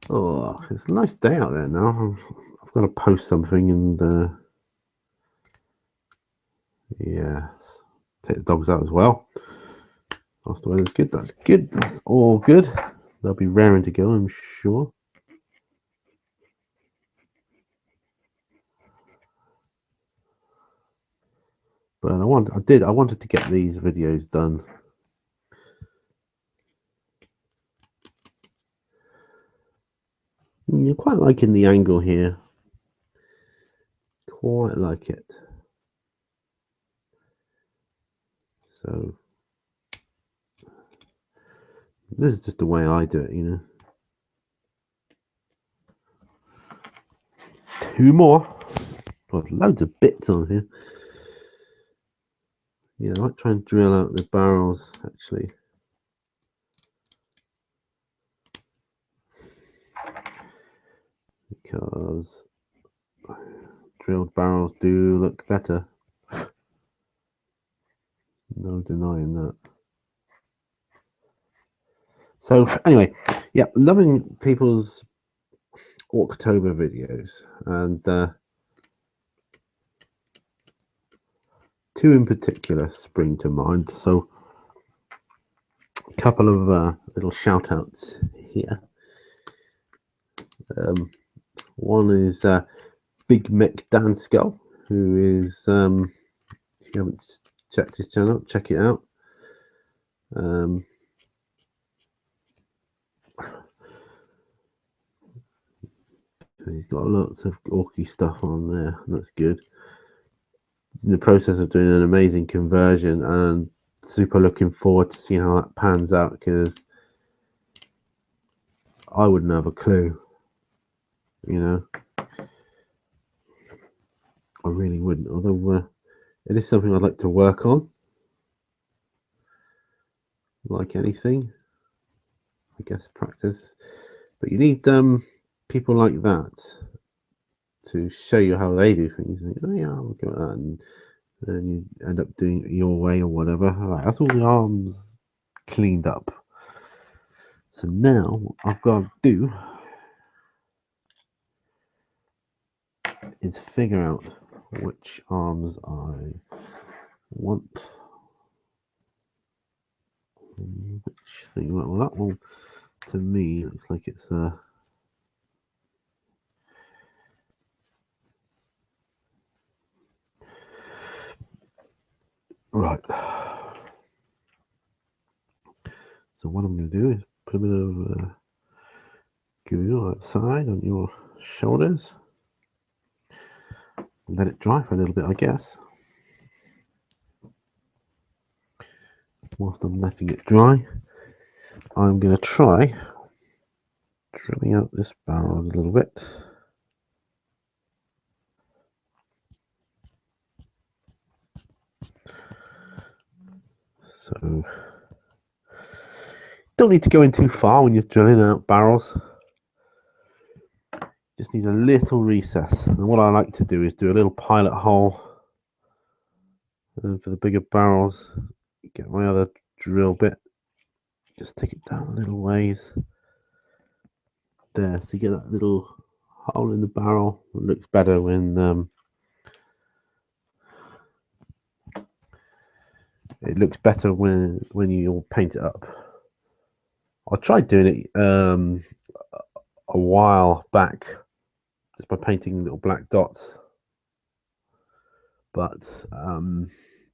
Oh, it's a nice day out there now. I've got to post something and yeah, take the dogs out as well. Whilst the weather's good, that's good. That's all good. They'll be raring to go, I'm sure. But I wanted to get these videos done. You're quite liking the angle here. Quite like it. So this is just the way I do it, you know. 2 more. Well, there's loads of bits on here. Yeah, I might try and drill out the barrels actually. Because drilled barrels do look better. No denying that. So anyway, yeah, loving people's Orktober videos, and 2 in particular spring to mind. So a couple of little shout outs here. One is Big Mick Dan Skull, who is, if you haven't checked his channel, check it out. He's got lots of orky stuff on there, and that's good. He's in the process of doing an amazing conversion, and super looking forward to seeing how that pans out, because I wouldn't have a clue, you know. I really wouldn't, although it is something I'd like to work on, like anything, I guess, practice. But you need people like that to show you how they do things. And, oh yeah, I'll go with that, and then you end up doing it your way or whatever. All right, that's all the arms cleaned up. So now what I've got to do is figure out which arms I want. Which thing? Well, that one to me looks like it's right. So what I'm going to do is put a bit of glue outside on your shoulders. Let it dry for a little bit, I guess. Whilst I'm letting it dry, I'm going to try drilling out this barrel a little bit. So, don't need to go in too far when you're drilling out barrels. Just need a little recess. And what I like to do is do a little pilot hole. And for the bigger barrels, get my other drill bit. Just take it down a little ways. There, so you get that little hole in the barrel. It looks better when when you paint it up. I tried doing it a while back just by painting little black dots, but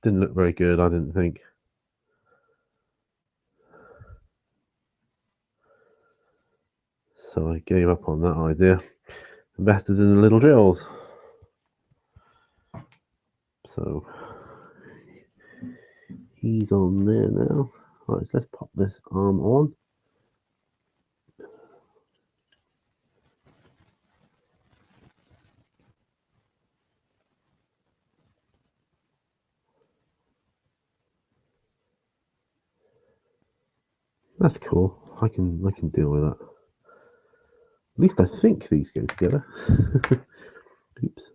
didn't look very good, I didn't think. So I gave up on that idea. Invested in the little drills. So he's on there now. Right, so let's pop this arm on. That's cool. I can deal with that. At least I think these go together. Oops.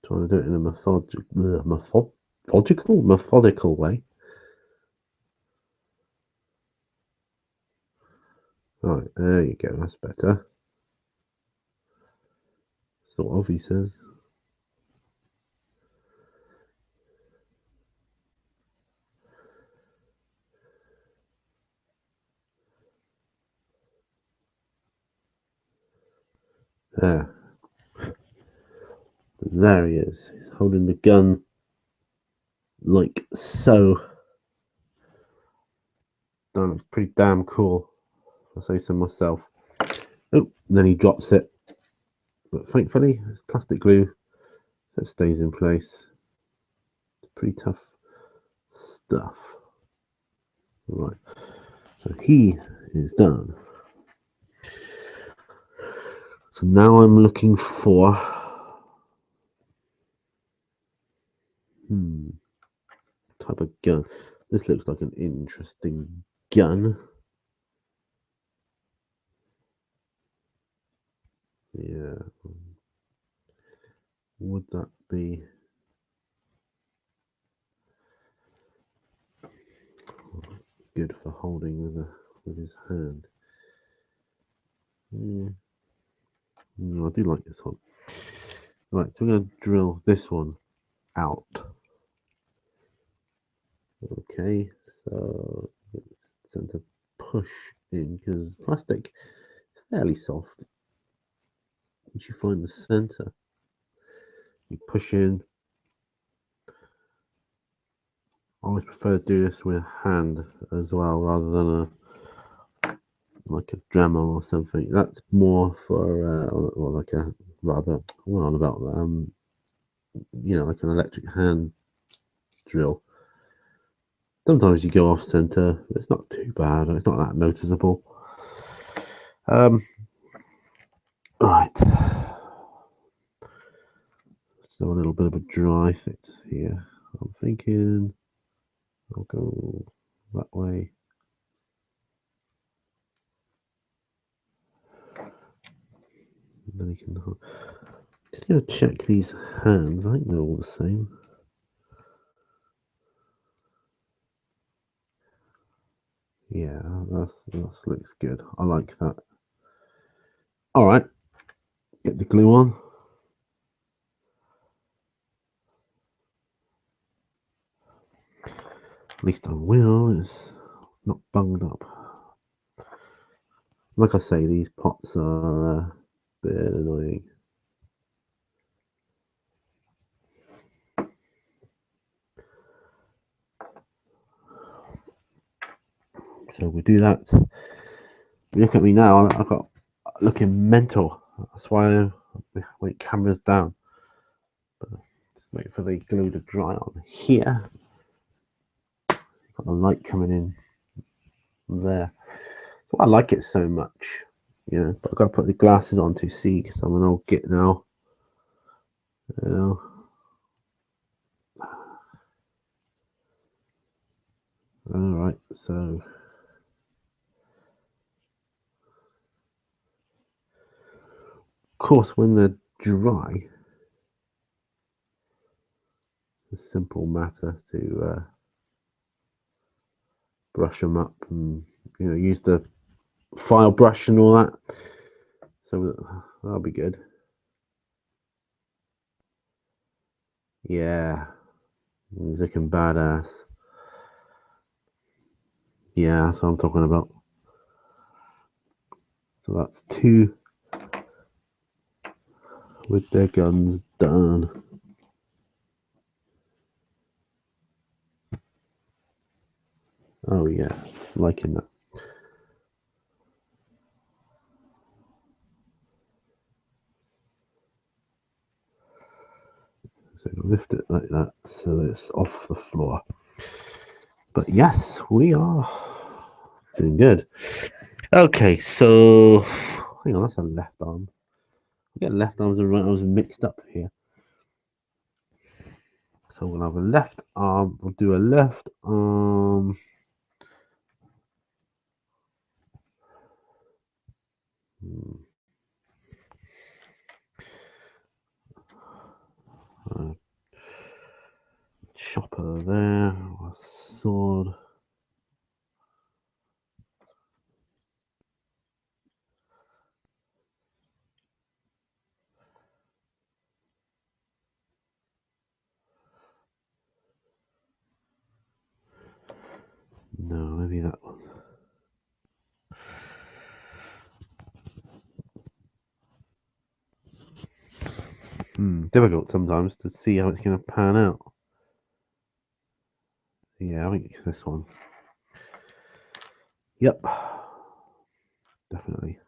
Trying to do it in a methodical way. Right, there you go. That's better. Sort of, he says. There. There he is. He's holding the gun like so. That looks pretty damn cool. I'll say so myself. Oh, and then he drops it. But thankfully, it's plastic glue. So it stays in place. It's pretty tough stuff. Right. So he is done. So now I'm looking for type of gun. This looks like an interesting gun. Yeah. Would that be good for holding with his hand? Yeah. I do like this one. Right, so we're going to drill this one out. Okay, so it's time to push in because plastic is fairly soft. Once you find the center, you push in. I always prefer to do this with hand as well rather than like a Dremel or something. That's more for or like a rather what on about like an electric hand drill. Sometimes you go off center, but it's not too bad. It's not that noticeable. Right. So a little bit of a dry fit here. I'm thinking I'll go that way. And then you can just gonna check these hands. I think they're all the same. Yeah, that looks good. I like that. All right, get the glue on. At least I will. It's not bunged up. Like I say, these pots are a bit annoying. So we do that. Look at me now. I've got looking mental. That's why I wait cameras down. But just wait for the glue to dry on here. Got the light coming in there. So I like it so much. But I've got to put the glasses on to see because I'm an old git now. Alright, so of course when they're dry, it's a simple matter to brush them up and use the file brush and all that. So that'll be good. Yeah, he's looking badass. Yeah, that's what I'm talking about. So that's 2 with their guns done. Oh yeah, liking that. So lift it like that so that it's off the floor. But yes, we are doing good. Okay, so hang on, that's a left arm. We get left arms and right arms mixed up here. So we'll have a left arm. We'll do a left arm Chopper there, a sword. No, maybe that one. Difficult sometimes to see how it's going to pan out. Yeah, I think this one. Yep, definitely.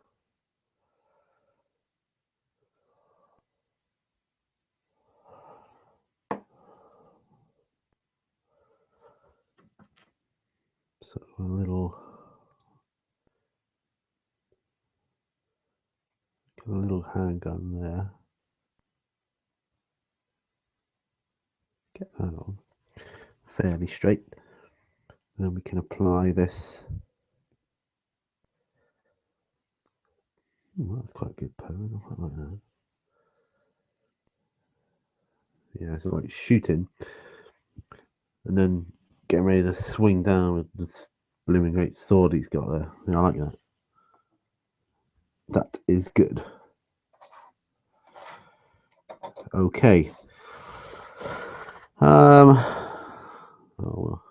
So a little handgun there. Get that on fairly straight. Then we can apply this. Ooh, that's quite a good pose. I quite like that. Yeah, so like shooting, and then getting ready to swing down with this blooming great sword he's got there. Yeah, I like that. That is good. Okay. Oh well.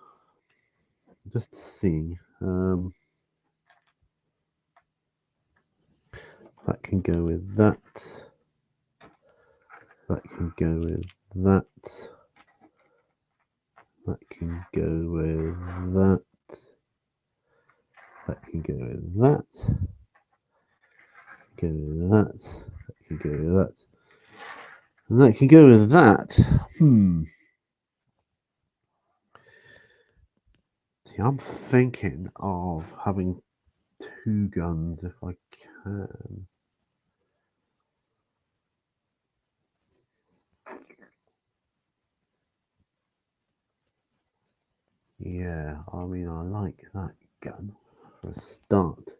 Just seeing. That can go with that. That can go with that. That can go with that. That can go with that. Go with that. That can go with that. And that can go with that. See, I'm thinking of having 2 guns if I can. Yeah, I mean, I like that gun for a start.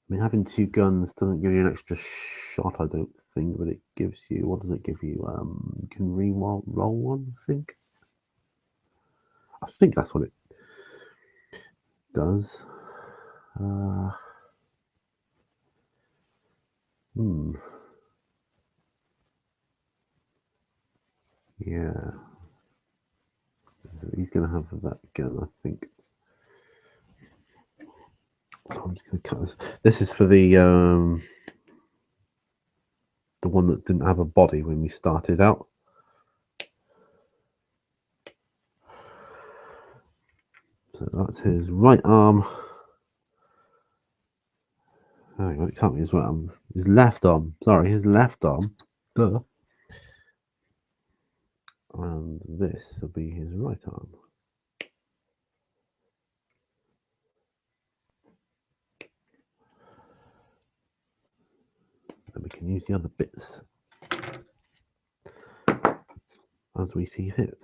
I mean, having 2 guns doesn't give you an extra shot, I don't think, but it gives you, what does it give you? You can re-roll one, I think. I think that's what it does. Yeah. So he's going to have that gun, I think. So I'm just going to cut this. This is for the one that didn't have a body when we started out. So that's his right arm. Hang on, it can't be his right arm. His left arm. Sorry, his left arm. Duh. And this will be his right arm. And we can use the other bits as we see fit.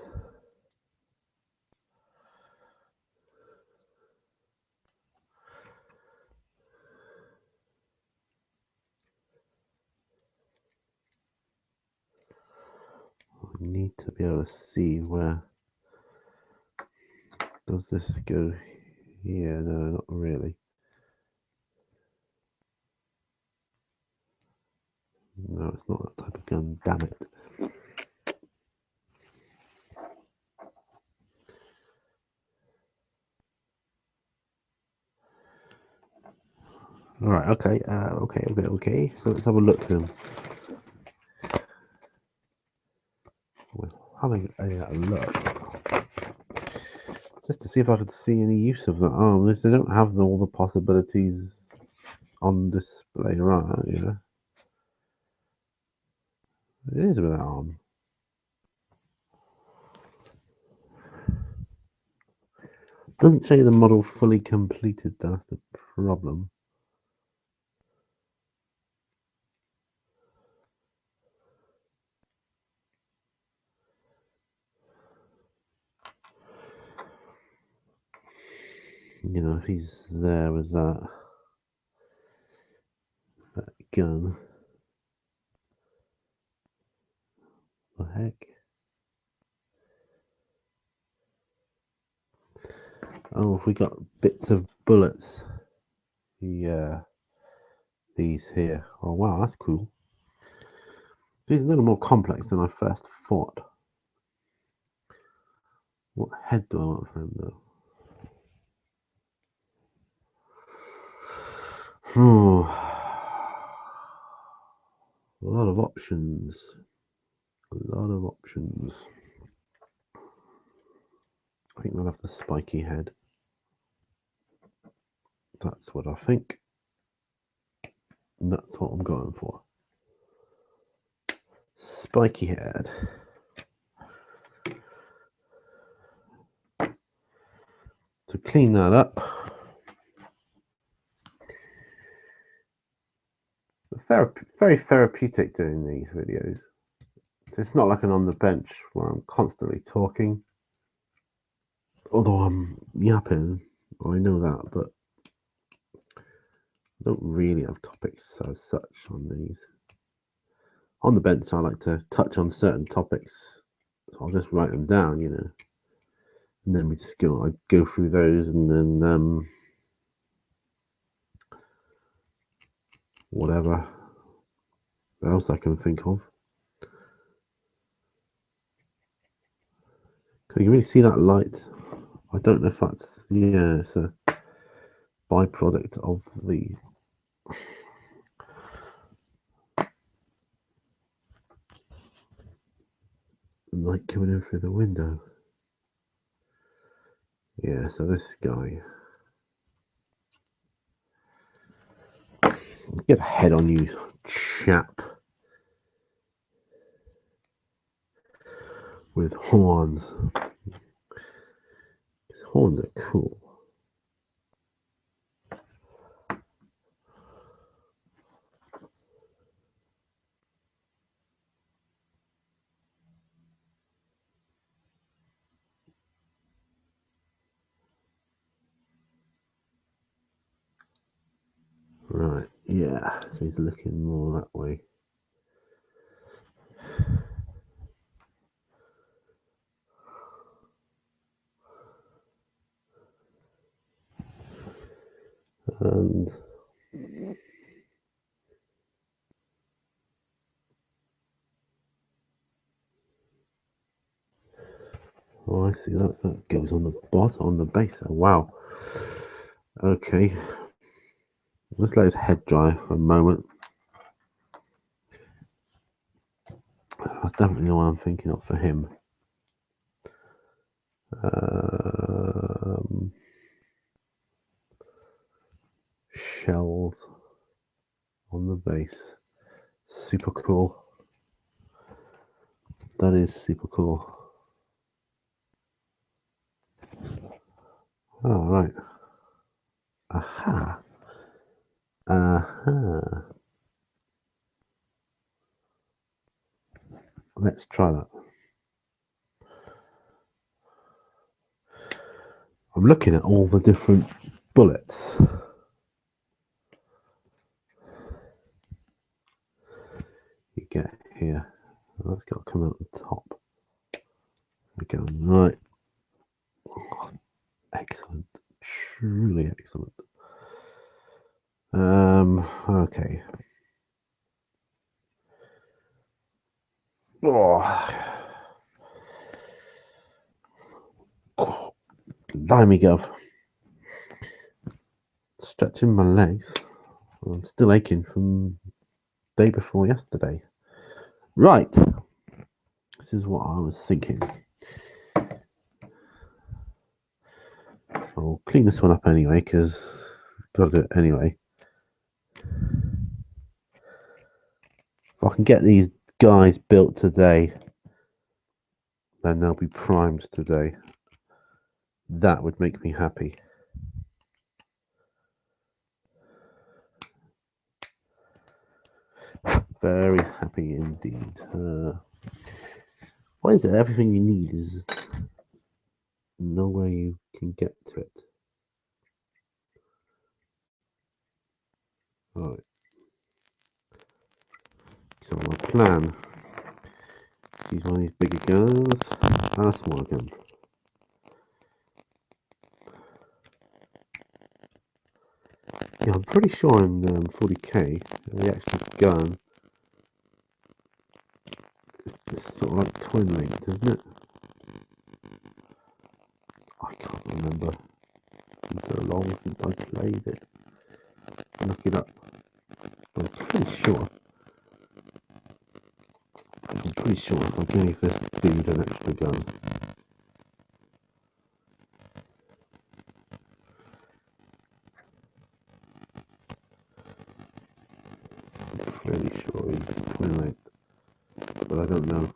I need to be able to see where does this go here. No, not really. No, it's not that type of gun, damn it. All right, okay, okay. So let's have a look then. We're having a look just to see if I could see any use of that arm. They don't have all the possibilities on display, right? Yeah, it is with that arm. Doesn't say the model fully completed. That's the problem. You know, if he's there with that gun. What the heck? Oh, if we got bits of bullets. Yeah. These here. Oh wow, that's cool. These are a little more complex than I first thought. What head do I want for him though? A lot of options. A lot of options. I think we'll have the spiky head. That's what I think. And that's what I'm going for. Spiky head. To clean that up. Very therapeutic doing these videos. It's not like an on the bench where I'm constantly talking. Although I'm yapping, I know that, but I don't really have topics as such on these. On the bench, I like to touch on certain topics, so I'll just write them down, you know, and then we just I go through those, and then whatever else I can think of. Can you really see that light? I don't know if that's, yeah, it's a byproduct of the light coming in through the window. Yeah, so this guy. Get a head on you, chap. With horns. His horns are cool. Right, yeah, so he's looking more that way. And oh, I see that. That goes on the bottom, on the base. Oh, wow. Okay. Let's let his head dry for a moment. That's definitely the one I'm thinking of for him. Shells on the base. Super cool. That is super cool. Oh, right. Aha. Aha. Let's try that. I'm looking at all the different bullets. You get here. That's got to come out the top. We go right. Oh, excellent. Truly excellent. Okay. Oh. Blimey, Gov. Stretching my legs. I'm still aching from the day before yesterday. Right. This is what I was thinking. I'll clean this one up anyway, because I've got to do it anyway. If I can get these guys built today, then they'll be primed today. That would make me happy. Very happy indeed. Why is it everything you need is nowhere you can get to it? Right. So my plan is use one of these bigger guns and a smaller gun. Yeah, I'm pretty sure in 40k the actual gun is sort of like twin linked, isn't it? I can't remember. It's been so long since I played it. I'll look it up. But I'm pretty sure. I gave this dude an extra gun. I'm pretty sure he's twin linked, but I don't know.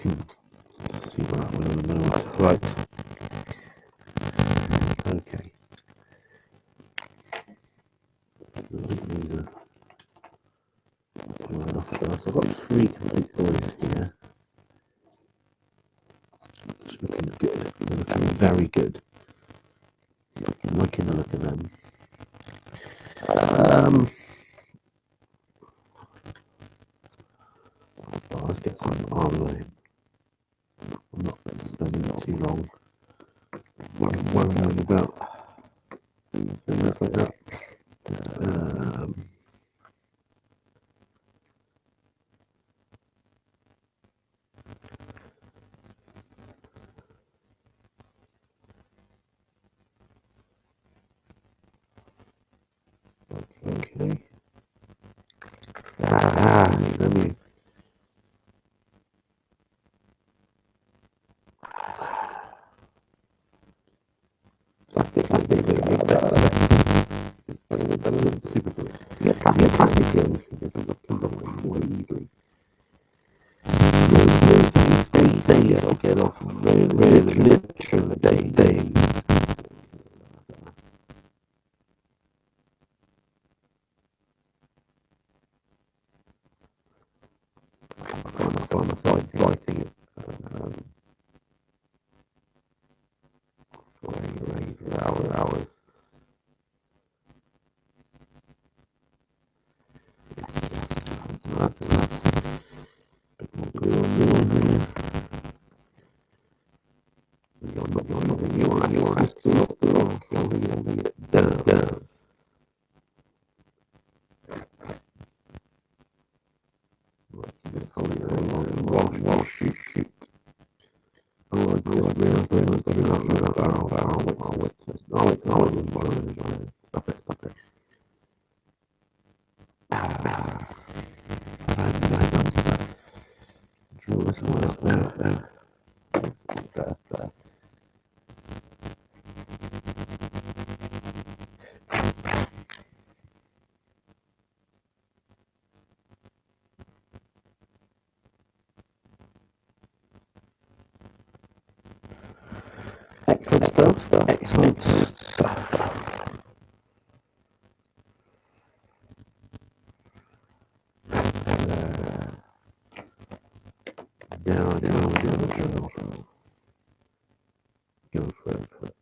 Let's see what happened in the middle. Right. Okay. So I've got 3 complete stories here. It's looking good. They're looking very good. Liking the look of them. Let's get some armor. I'm not spending too long worrying about things like that. Okay. Let me. Plastic, super good. Yeah, plastic guns. This comes off more easily. So these 3 days I'll get off literally days. I'm fighting it for hours. Yes, that's bit more glue on there. You're still not the rock. You're bring it down. Just hold it while shoot. Oh, I just realised I was going to have barrel. Stop it. Draw this one up there. There. Excellent stuff. Down. Go for it.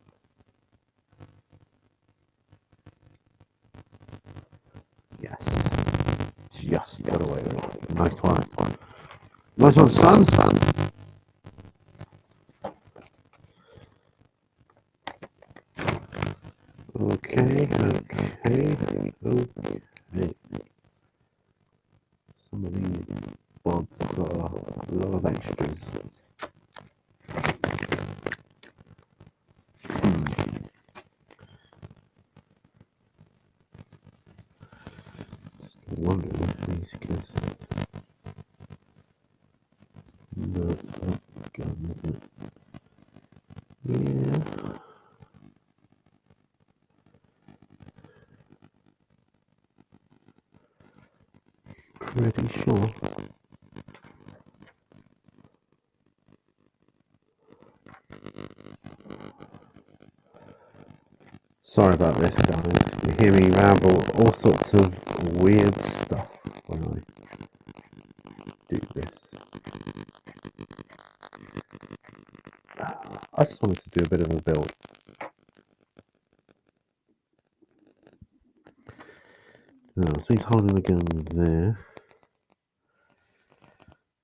Yes. Just got away with it. Nice one, son. Okay. Some of these bods have got a lot of extras. Just wondering if these could. No, it's not a gun, is it? Yeah. Pretty sure. Sorry about this, guys. You hear me ramble all sorts of weird stuff when I do this. I just wanted to do a bit of a build. Now, so he's holding the gun there.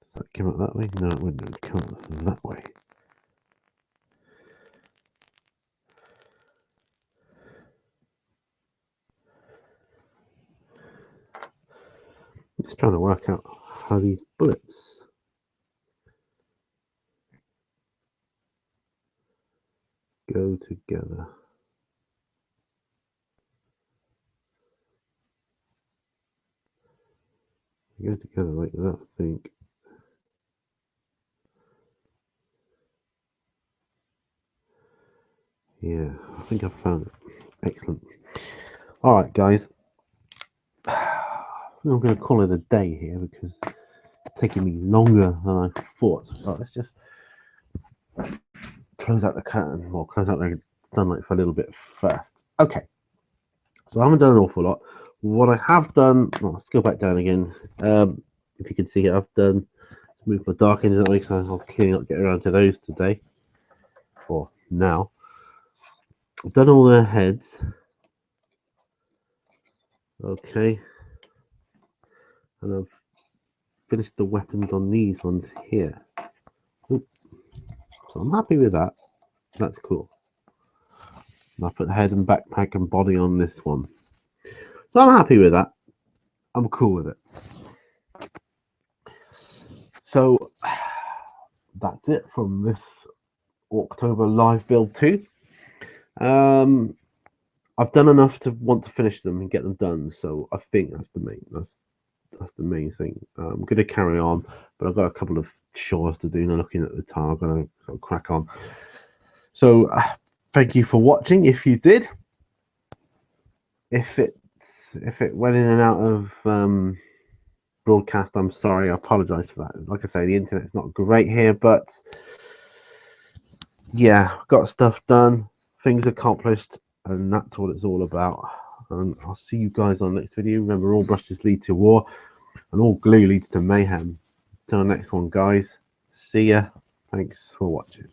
Does that come out that way? No, it wouldn't come out that way. Just trying to work out how these bullets go together. They go together like that, I think. Yeah, I think I've found it. Excellent. All right, guys. I'm going to call it a day here because it's taking me longer than I thought. Right, let's just close out the curtain, or close out the sunlight for a little bit first. Okay, so I haven't done an awful lot. What I have done, well, let's go back down again. If you can see it, I've done move my dark engine that way, so I'll clearly not get around to those today, or now. I've done all their heads. Okay, and I've finished the weapons on these ones here. Oop. So I'm happy with that. That's cool. I put the head and backpack and body on this one. So I'm happy with that. I'm cool with it. So that's it from this Orktober live build 2. I've done enough to want to finish them and get them done. So I think that's the main thing. I'm going to carry on, but I've got a couple of chores to do. Now looking at the time, I'm going to crack on. So thank you for watching. If you did, if it went in and out of broadcast, I'm sorry. I apologize for that. Like I say, the internet's not great here, but yeah, got stuff done, things accomplished, and that's what it's all about. And I'll see you guys on the next video. Remember, all brushes lead to war, and all glue leads to mayhem. Till the next one, guys. See ya. Thanks for watching.